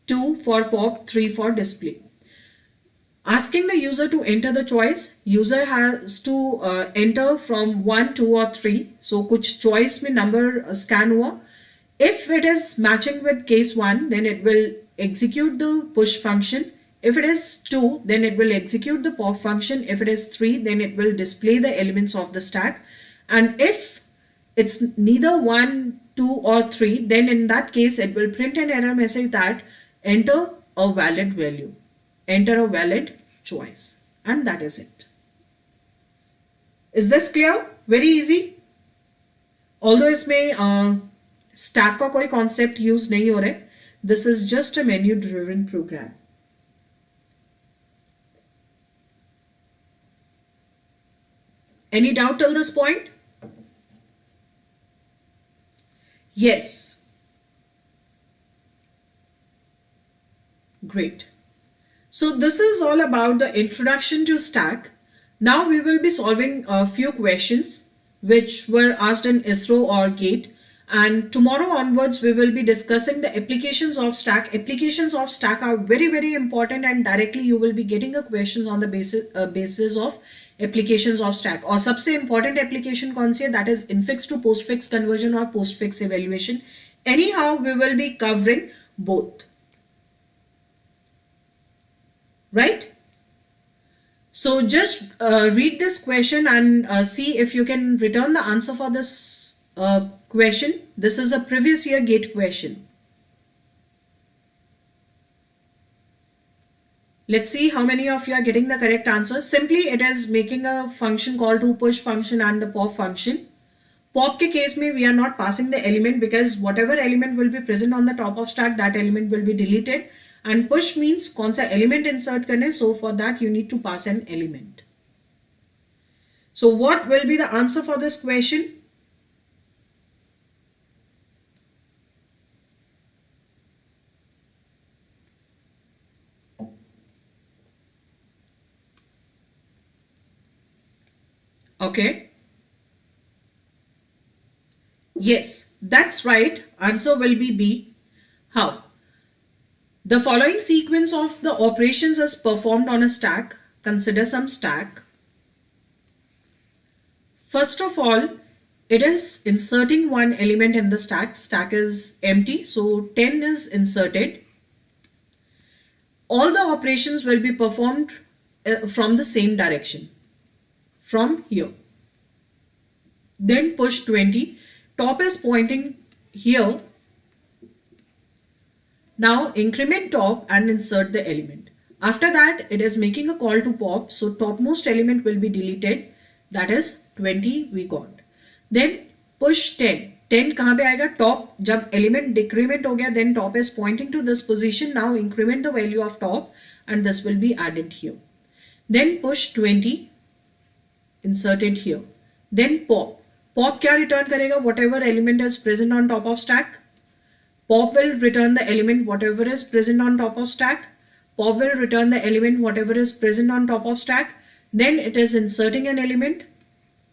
2 for pop, 3 for display. Asking the user to enter the choice. User has to enter from 1, 2 or 3. So कुछ choice में number scan हुआ. If it is matching with case 1, then it will execute the push function. If it is 2, then it will execute the pop function. If it is 3, then it will display the elements of the stack. And if it's neither 1, 2 or 3, then in that case it will print an error message that enter a valid value, enter a valid choice, and that is it. Is this clear? Very easy. Although इसमें stack का कोई concept use नहीं हो रहा है, this is just a menu driven program. Any doubt till this point? Yes. Great. So this is all about the introduction to stack. Now we will be solving a few questions which were asked in ISRO or GATE. And tomorrow onwards, we will be discussing the applications of stack. Applications of stack are very, very important, and directly you will be getting a questions on the basis of applications of stack. और सबसे important application कौन सी है? That is infix to postfix conversion or postfix evaluation. Anyhow, we will be covering both. Right? So just read this question and see if you can return the answer for this question. This is a previous year GATE question. Let's see how many of you are getting the correct answer. Simply it is making a function called to push function and the pop function. Pop के case में we are not passing the element because whatever element will be present on the top of stack, that element will be deleted. And push means कौन सा element insert करने, so for that you need to pass an element. So what will be the answer for this question? Okay. Yes, that's right. Answer will be B. How? The following sequence of the operations is performed on a stack. Consider some stack. First of all, it is inserting one element in the stack. Stack is empty, so 10 is inserted. All the operations will be performed from the same direction. From here. Then push 20. Top is pointing here. Now increment top and insert the element. After that, it is making a call to pop. So topmost element will be deleted. That is 20 we got. Then push 10. 10 कहाँ पे आएगा? Top. जब element decrement हो गया, then top is pointing to this position. Now increment the value of top and this will be added here. Then push 20. Inserted here. Then pop. Pop क्या return करेगा? Whatever element is present on top of stack. Pop will return the element whatever is present on top of stack. Pop will return the element whatever is present on top of stack. Then it is inserting an element.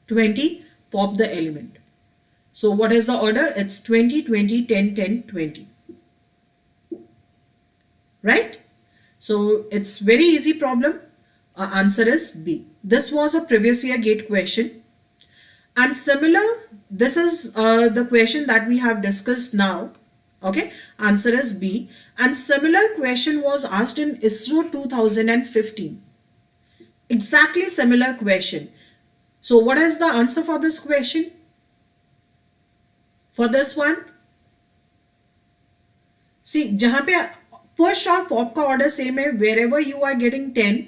20. Pop the element. So what is the order? It's 20, 20, 10, 10, 20. Right? So it's very easy problem. Answer is B. This was a previous year GATE question. And similar, this is the question that we have discussed now. Okay, answer is B. And similar question was asked in ISRO 2015. Exactly similar question. So what is the answer for this question? For this one, सी जहां पे push और pop का order same है, wherever you are getting 10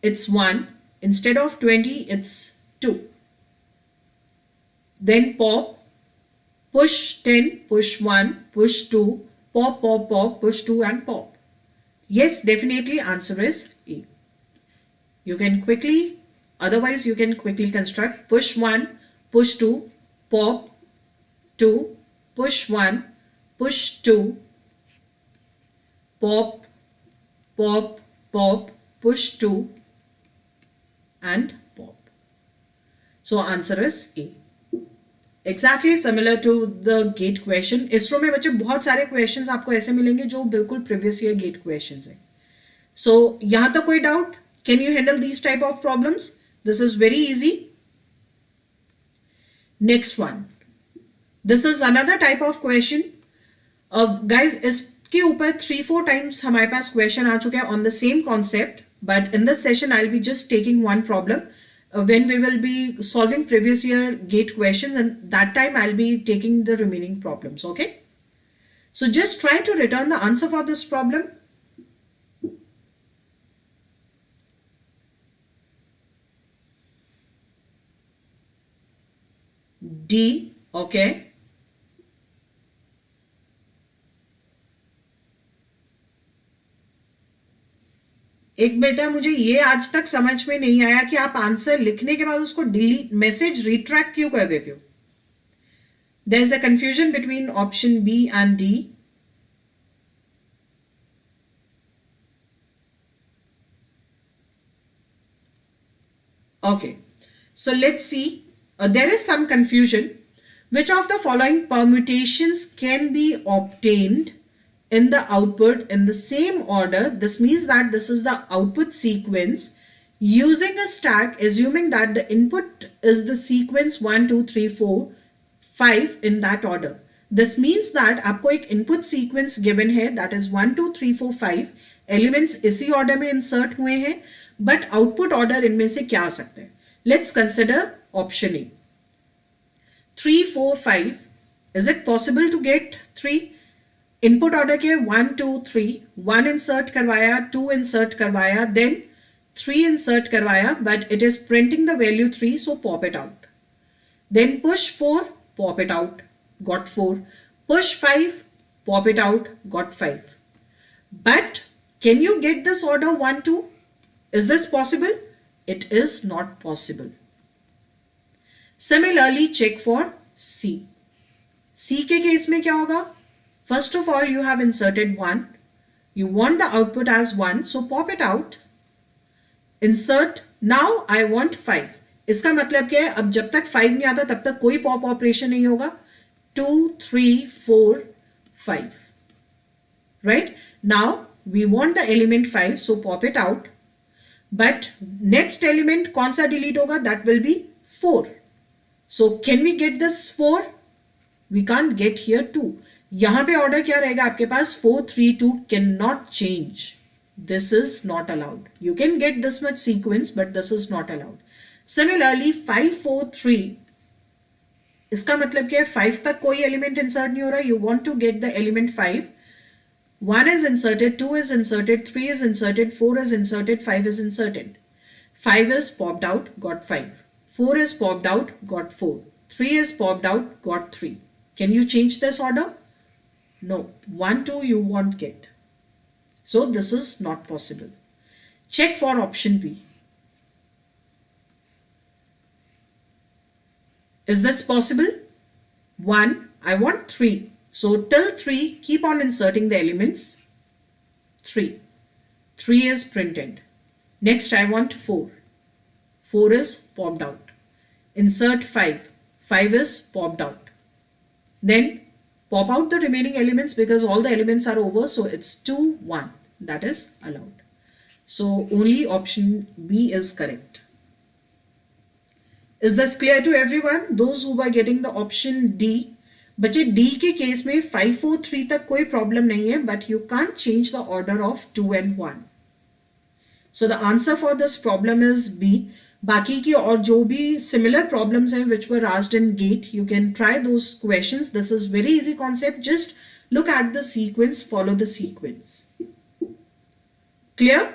it's 1, instead of 20 it's 2. Then pop, push 10, push 1, push 2, pop, pop, pop, push 2 and pop. Yes, definitely answer is A. You can quickly, otherwise you can quickly construct push 1, push 2, pop 2, push 1, push 2, pop, pop, pop, push 2 and pop. So answer is A. Exactly similar to the gate question. ISRO में बच्चे बहुत सारे questions आपको ऐसे मिलेंगे जो बिल्कुल previous year gate questions हैं. So यहाँ तक कोई doubt? Can you handle these type of problems? This is very easy. Next one. This is another type of question. Guys, इसके ऊपर 3-4 times हमारे पास question आ चुके हैं on the same concept. But in this session, I'll be just taking one problem when we will be solving previous year gate questions, and that time I'll be taking the remaining problems. Okay. So just try to return the answer for this problem. D. Okay. एक बेटा मुझे ये आज तक समझ में नहीं आया कि आप आंसर लिखने के बाद उसको डिलीट मैसेज रिट्रैक्ट क्यों कर देते हो. There is a confusion between option B and D. Okay, so let's see. There is some confusion. Which of the following permutations can be obtained in the output in the same order? This means that this is the output sequence using a stack, assuming that the input is the sequence 1 2 3 4 5 in that order. This means that आपको एक input sequence given है, that is 1 2 3 4 5 elements इसी order में insert हुए हैं, but output order इनमें से क्या आ सकते हैं. Let's consider option A. 3 4 5. Is it possible to get 3? Input order के 1 2 3, 1 इंसर्ट करवाया, 2 इंसर्ट करवाया, देन 3 इंसर्ट करवाया, but it is printing the value 3, so pop it out. Then push 4, pop it out, got 4. Push 5, pop it out, got 5. But can you get this order 1 2? Is this possible? It is not possible. Similarly, check for C. C के case में क्या होगा? First of all, you have inserted 1. You want the output as 1, so pop it out. Insert. Now I want 5. इसका मतलब क्या है? अब जब तक 5 नहीं आता तब तक कोई पॉप ऑपरेशन नहीं होगा. 2 3 4 5. Right? Now we want the element 5, so pop it out. But next element कौन सा delete होगा? That will be 4. So can we get this 4? We can't get here 2. यहां पे ऑर्डर क्या रहेगा आपके पास? 4 3 2 can not change. This is not allowed. You can get this much sequence but this is not allowed. Similarly 5 4 3, इसका मतलब क्या है? 5 तक कोई एलिमेंट इंसर्ट नहीं हो रहा. You want to get the element 5. 1 is inserted, 2 is inserted, 3 is inserted, 4 is inserted, 5 is inserted. 5 is popped out, got 5. 4 is popped out, got 4. 3 is popped out, got 3. Can you change this order? No. 1 2 you won't get. So this is not possible. Check for option B. Is this possible? 1, I want 3. So till 3, keep on inserting the elements. 3. 3 is printed. Next I want 4. 4 is popped out. Insert 5. 5 is popped out. Then pop out the remaining elements because all the elements are over. So it's 2 1. That is allowed. So only option B is correct. Is this clear to everyone? Those who were getting the option D. बच्चे D के case में 5 4 3 तक कोई problem नहीं है, but you can't change the order of 2 and 1. So the answer for this problem is B. बाकी की और जो भी similar problems हैं which were asked in GATE, you can try those questions. This is very easy concept. Just Look at the sequence, follow the sequence. Clear?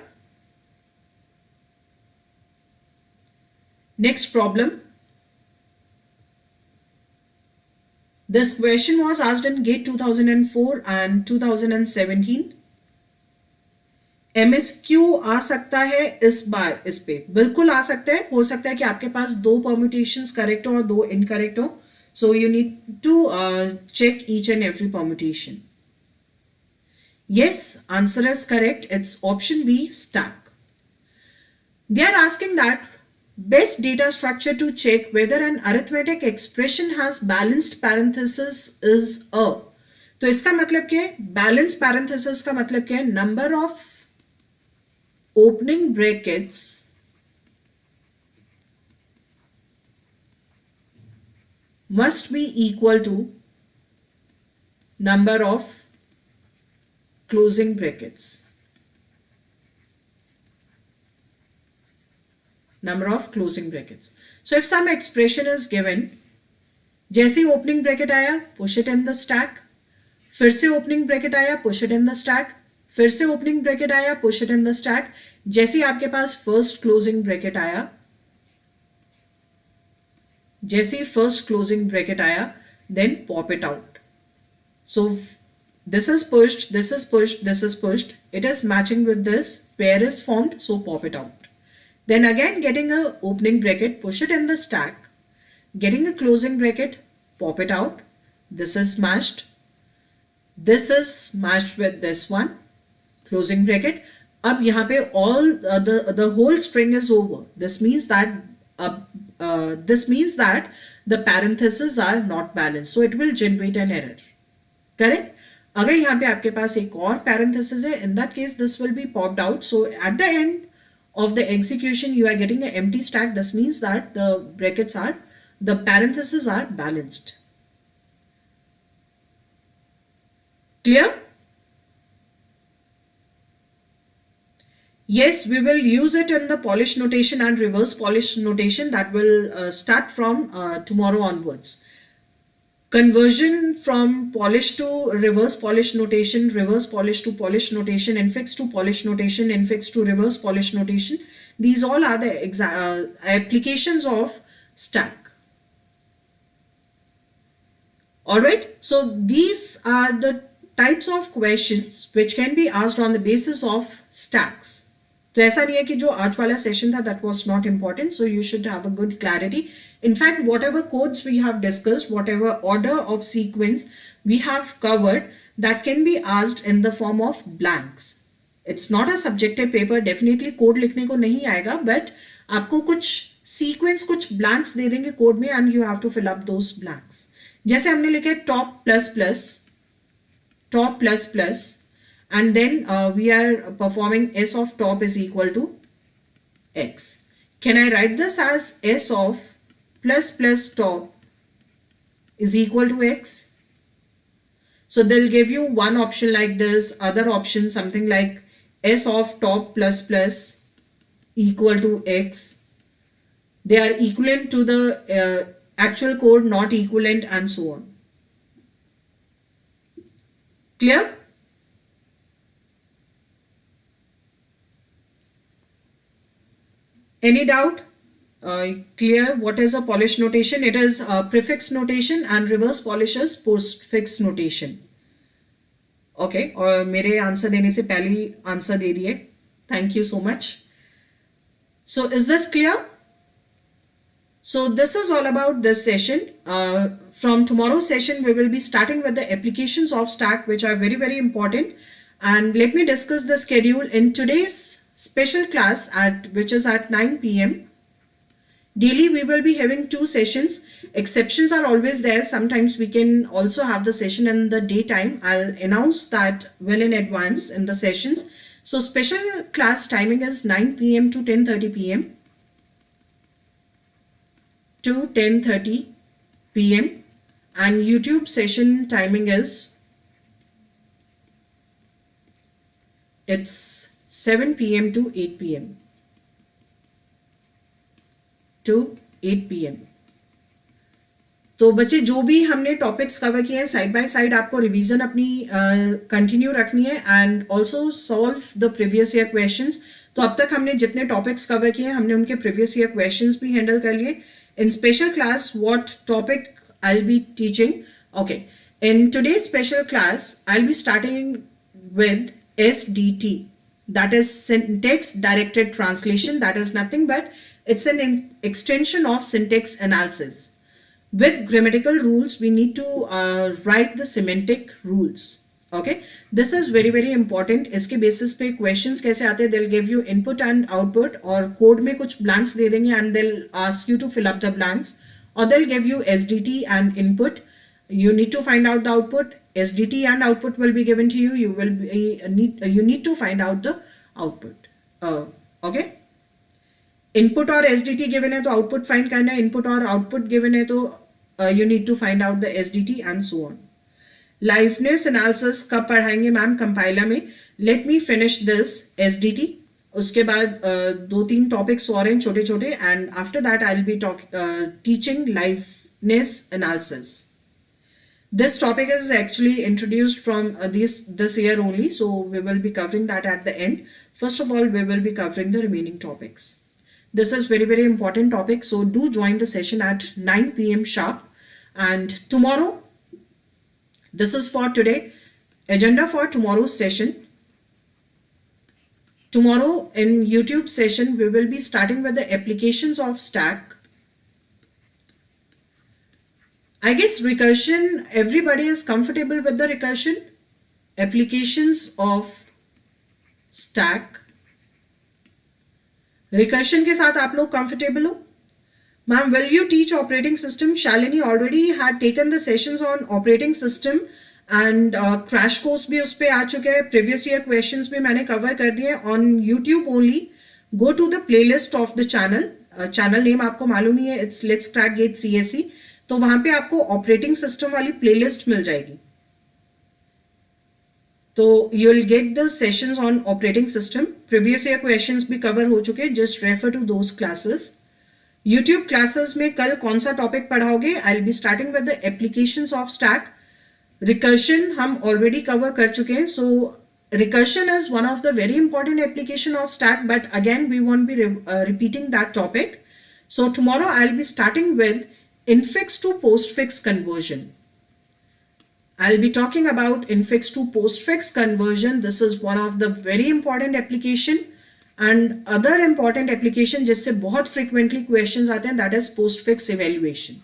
Next problem. This question was asked in GATE 2004 and 2017. MSQ आ सकता है इस बार इस पे, बिल्कुल आ सकता है. हो सकता है कि आपके पास 2 permutations करेक्ट हो और 2 इनकरेक्ट हो. So you need to check each and every permutation. Yes, answer is correct. It's option B, stack. They are asking that best data structure to check whether an arithmetic expression has balanced parenthesis is a. तो इसका मतलब क्या है? Balanced parenthesis का मतलब क्या है? Number of opening brackets must be equal to number of closing brackets. Number of closing brackets. So if some expression is given, जैसे ही opening bracket आया, push it in the stack. फिर से opening bracket आया, push it in the stack. फिर से opening bracket आया, push it in the stack. जैसे ही आपके पास first closing bracket आया, जैसे ही first closing bracket आया, then pop it out. So this is pushed, this is pushed, this is pushed. It is matching with this. Pair is formed, so pop it out. Then again getting a opening bracket, push it in the stack. Getting a closing bracket, pop it out. This is matched. This is matched with this one. Closing bracket. अब यहाँ पे all the whole string is over. This means that the parentheses are not balanced. So it will generate an error. Correct? अगर यहाँ पे आपके पास एक और parenthesis है, in that case this will be popped out. So at the end of the execution you are getting an empty stack. This means that the parentheses are balanced. Clear? Yes, we will use it in the Polish notation and reverse Polish notation that will start from tomorrow onwards. Conversion from Polish to reverse Polish notation, reverse Polish to Polish notation, infix to Polish notation, infix to reverse Polish notation. These all are the applications of stack. Alright, so these are the types of questions which can be asked on the basis of stacks. तो ऐसा नहीं है कि जो आज वाला session था that was not important, so you should have a good clarity. In fact, whatever codes we have discussed, whatever order of sequence we have covered, that can be asked in the form of blanks. It's not a subjective paper, definitely code लिखने को नहीं आएगा, but आपको कुछ sequence, कुछ blanks दे देंगे code में and you have to fill up those blanks. जैसे हमने लिखा है top plus plus, and then we are performing s of top is equal to x. Can I write this as s of plus top is equal to x? So they'll give you one option like this, other option something like s of top plus equal to x. They are equivalent to the actual code, not equivalent, and so on. Clear? Any doubt? Clear? What is a Polish notation? It is a prefix notation and reverse Polish is postfix notation. Okay, और मेरे answer देने से पहले answer दे दिए. Thank you so much. So is this clear? So this is all about this session. From tomorrow's session, we will be starting with the applications of stack, which are very, very important. And let me discuss the schedule in today's special class which is at 9 p.m. Daily we will be having 2 sessions. Exceptions are always there. Sometimes we can also have the session in the daytime. I'll announce that well in advance in the sessions. So special class timing is 9 p.m. to 10:30 p.m. to 10:30 p.m. and YouTube session timing is it's 7 p.m. to 8 p.m. to 8 p.m. तो बच्चे जो भी हमने topics cover किए हैं side by side आपको revision अपनी continue रखनी है and also solve the previous year questions. तो अब तक हमने जितने टॉपिक्स कवर किए हैं हमने उनके प्रीवियस ईयर क्वेश्चंस भी हैंडल कर लिए. In special class what topic I will be teaching. Okay, in today's special class I'll be starting with SDT, that is syntax directed translation. That is nothing but it's an extension of syntax analysis. With grammatical rules we need to write the semantic rules. Okay, this is very very important. इसके basis पे questions कैसे आते हैं, they'll give you input and output, और code में कुछ blanks दे देंगे and they'll ask you to fill up the blanks, or they'll give you SDT and input. You need to find out the output. SDT and output will be given to you. You need to find out the output. Okay. Input और SDT given है तो output find करना है. Input और output given है तो you need to find out the SDT and so on. Liveness analysis कब पढ़ाएंगे मैम? कंपाइलर में. Let me finish this SDT. उसके बाद 2-3 टॉपिक्स और हैं छोटे छोटे, and after that I'll be teaching liveness analysis. This topic is actually introduced from this year only, so we will be covering that at the end. First of all, we will be covering the remaining topics. This is very very important topic, so do join the session at 9 p.m. sharp. And tomorrow, this is for today, agenda for tomorrow's session. Tomorrow in YouTube session, we will be starting with the applications of Stack. I guess recursion, everybody is comfortable with the recursion. Applications of Stack. Recursion के साथ आप लोग comfortable हो? Ma'am, will you teach operating system? Shalini already had taken the sessions on operating system and crash course भी उस पे आ चुके हैं. Previous year questions भी मैंने cover कर दिए on YouTube only. Go to the playlist of the channel. Channel name आपको मालूम ही है, it's Let's Crack Gate CSE. तो वहां पे आपको ऑपरेटिंग सिस्टम वाली प्लेलिस्ट मिल जाएगी. तो you will get the sessions on operating system. Previous year questions भी कवर हो चुके, just refer to those classes. YouTube classes में कल कौन सा टॉपिक पढ़ाओगे? I will be starting with the applications of stack. Recursion हम ऑलरेडी कवर कर चुके हैं. So recursion is one of the very important application of stack, but again we want B repeating that topic. So tomorrow I will be starting with infix to postfix conversion. I'll be talking about infix to postfix conversion. This is one of the very important application, and other important application जिससे बहुत frequently questions आते हैं, that is postfix evaluation.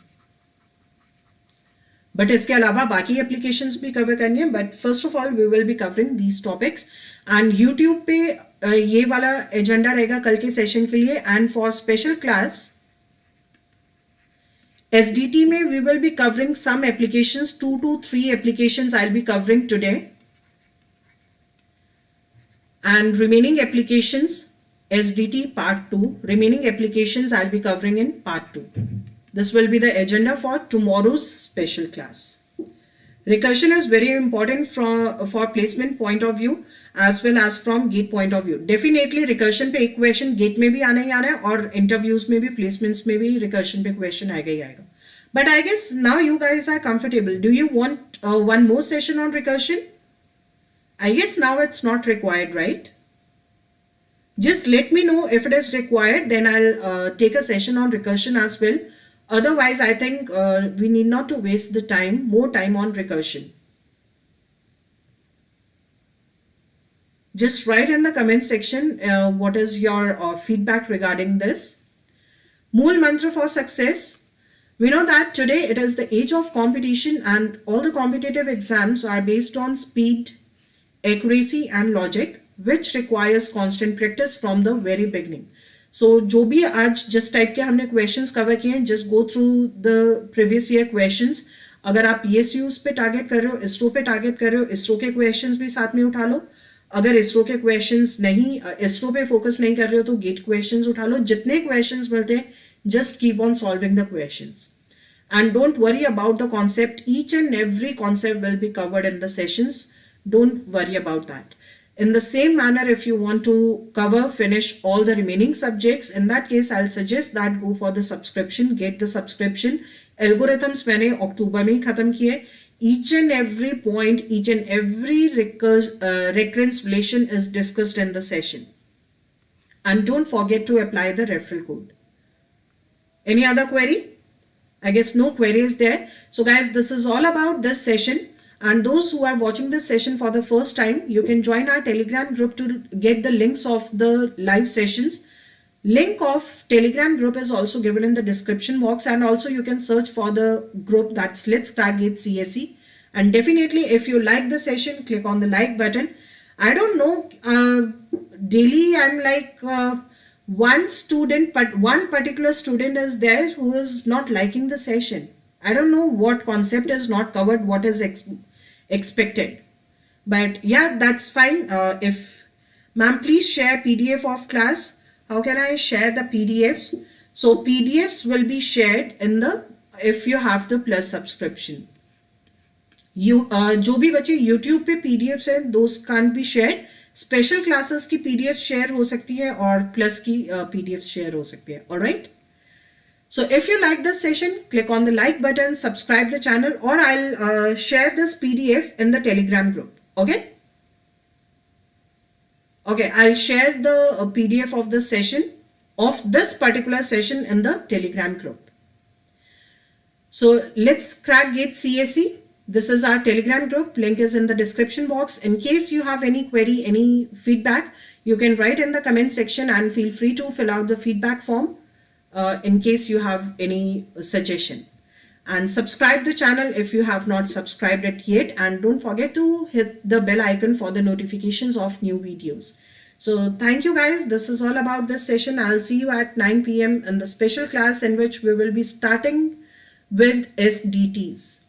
But इसके अलावा बाकी applications भी cover करनी है. But first of all we will be covering these topics, and YouTube पे ये वाला agenda रहेगा कल के session के लिए. And for special class SDT में we will be covering some applications, 2 to 3 applications I'll be covering today, and remaining applications SDT part 2, remaining applications I'll be covering in part 2. This will be the agenda for tomorrow's special class. Recursion is very important for placement point of view as well as from gate point of view. Definitely recursion पे एक question gate में भी आना ही आना है, और interviews में भी, placements में भी recursion पे question आएगा ही आएगा. But I guess now you guys are comfortable. Do you want one more session on recursion? I guess now it's not required, right? Just let me know if it is required, then I'll take a session on recursion as well. Otherwise, I think we need not to waste the time, more time on recursion. Just write in the comment section what is your feedback regarding this. Mool mantra for success. We know that today it is the age of competition, and all the competitive exams are based on speed, accuracy and logic, which requires constant practice from the very beginning. So जो भी आज जिस type के हमने questions cover किए हैं, just go through the previous year questions. अगर आप ESE पे टारगेट कर रहे हो, इसरो पे टारगेट कर रहे हो, इसरो के क्वेश्चंस भी साथ में उठा लो. अगर इसरो के क्वेश्चंस नहीं, इसरो पे फोकस नहीं कर रहे हो तो गेट क्वेश्चंस उठा लो. जितने क्वेश्चंस मिलते हैं, just keep on solving the questions and don't worry about the concept. Each and every concept will be covered in the sessions. Don't worry about that. In the same manner, if you want to finish all the remaining subjects, in that case, I'll suggest that go for the subscription, get the subscription. Algorithms मैंने अक्टूबर में ही खत्म किए. Each and every point, each and every recurrence relation is discussed in the session. And don't forget to apply the referral code. Any other query? I guess no query is there. So guys, this is all about this session. And those who are watching this session for the first time, you can join our Telegram group to get the links of the live sessions. Link of Telegram group is also given in the description box, and also you can search for the group, that's Let's Crack GATE CSE. And definitely, if you like the session, click on the like button. I don't know, daily I'm like one student, but one particular student is there who is not liking the session. I don't know what concept is not covered, what is expected. But yeah, that's fine. If ma'am, please share PDF of class. How can I share the PDFs? So PDFs will be shared in the, if you have the plus subscription. You जो भी बच्चे YouTube पे PDFs हैं, those can't be shared. Special classes की PDF share हो सकती है और plus की PDF share हो सकती है. All right. So if you like this session, click on the like button, subscribe the channel, or I'll share this PDF in the Telegram group. Okay. Okay, I'll share the PDF of this session, of this particular session, in the Telegram group. So let's crack GATE CSE. This is our Telegram group. Link is in the description box. In case you have any query, any feedback, you can write in the comment section and feel free to fill out the feedback form in case you have any suggestion. And subscribe the channel if you have not subscribed it yet, and don't forget to hit the bell icon for the notifications of new videos. So thank you guys. This is all about this session. I'll see you at 9 p.m. in the special class in which we will be starting with SDTs.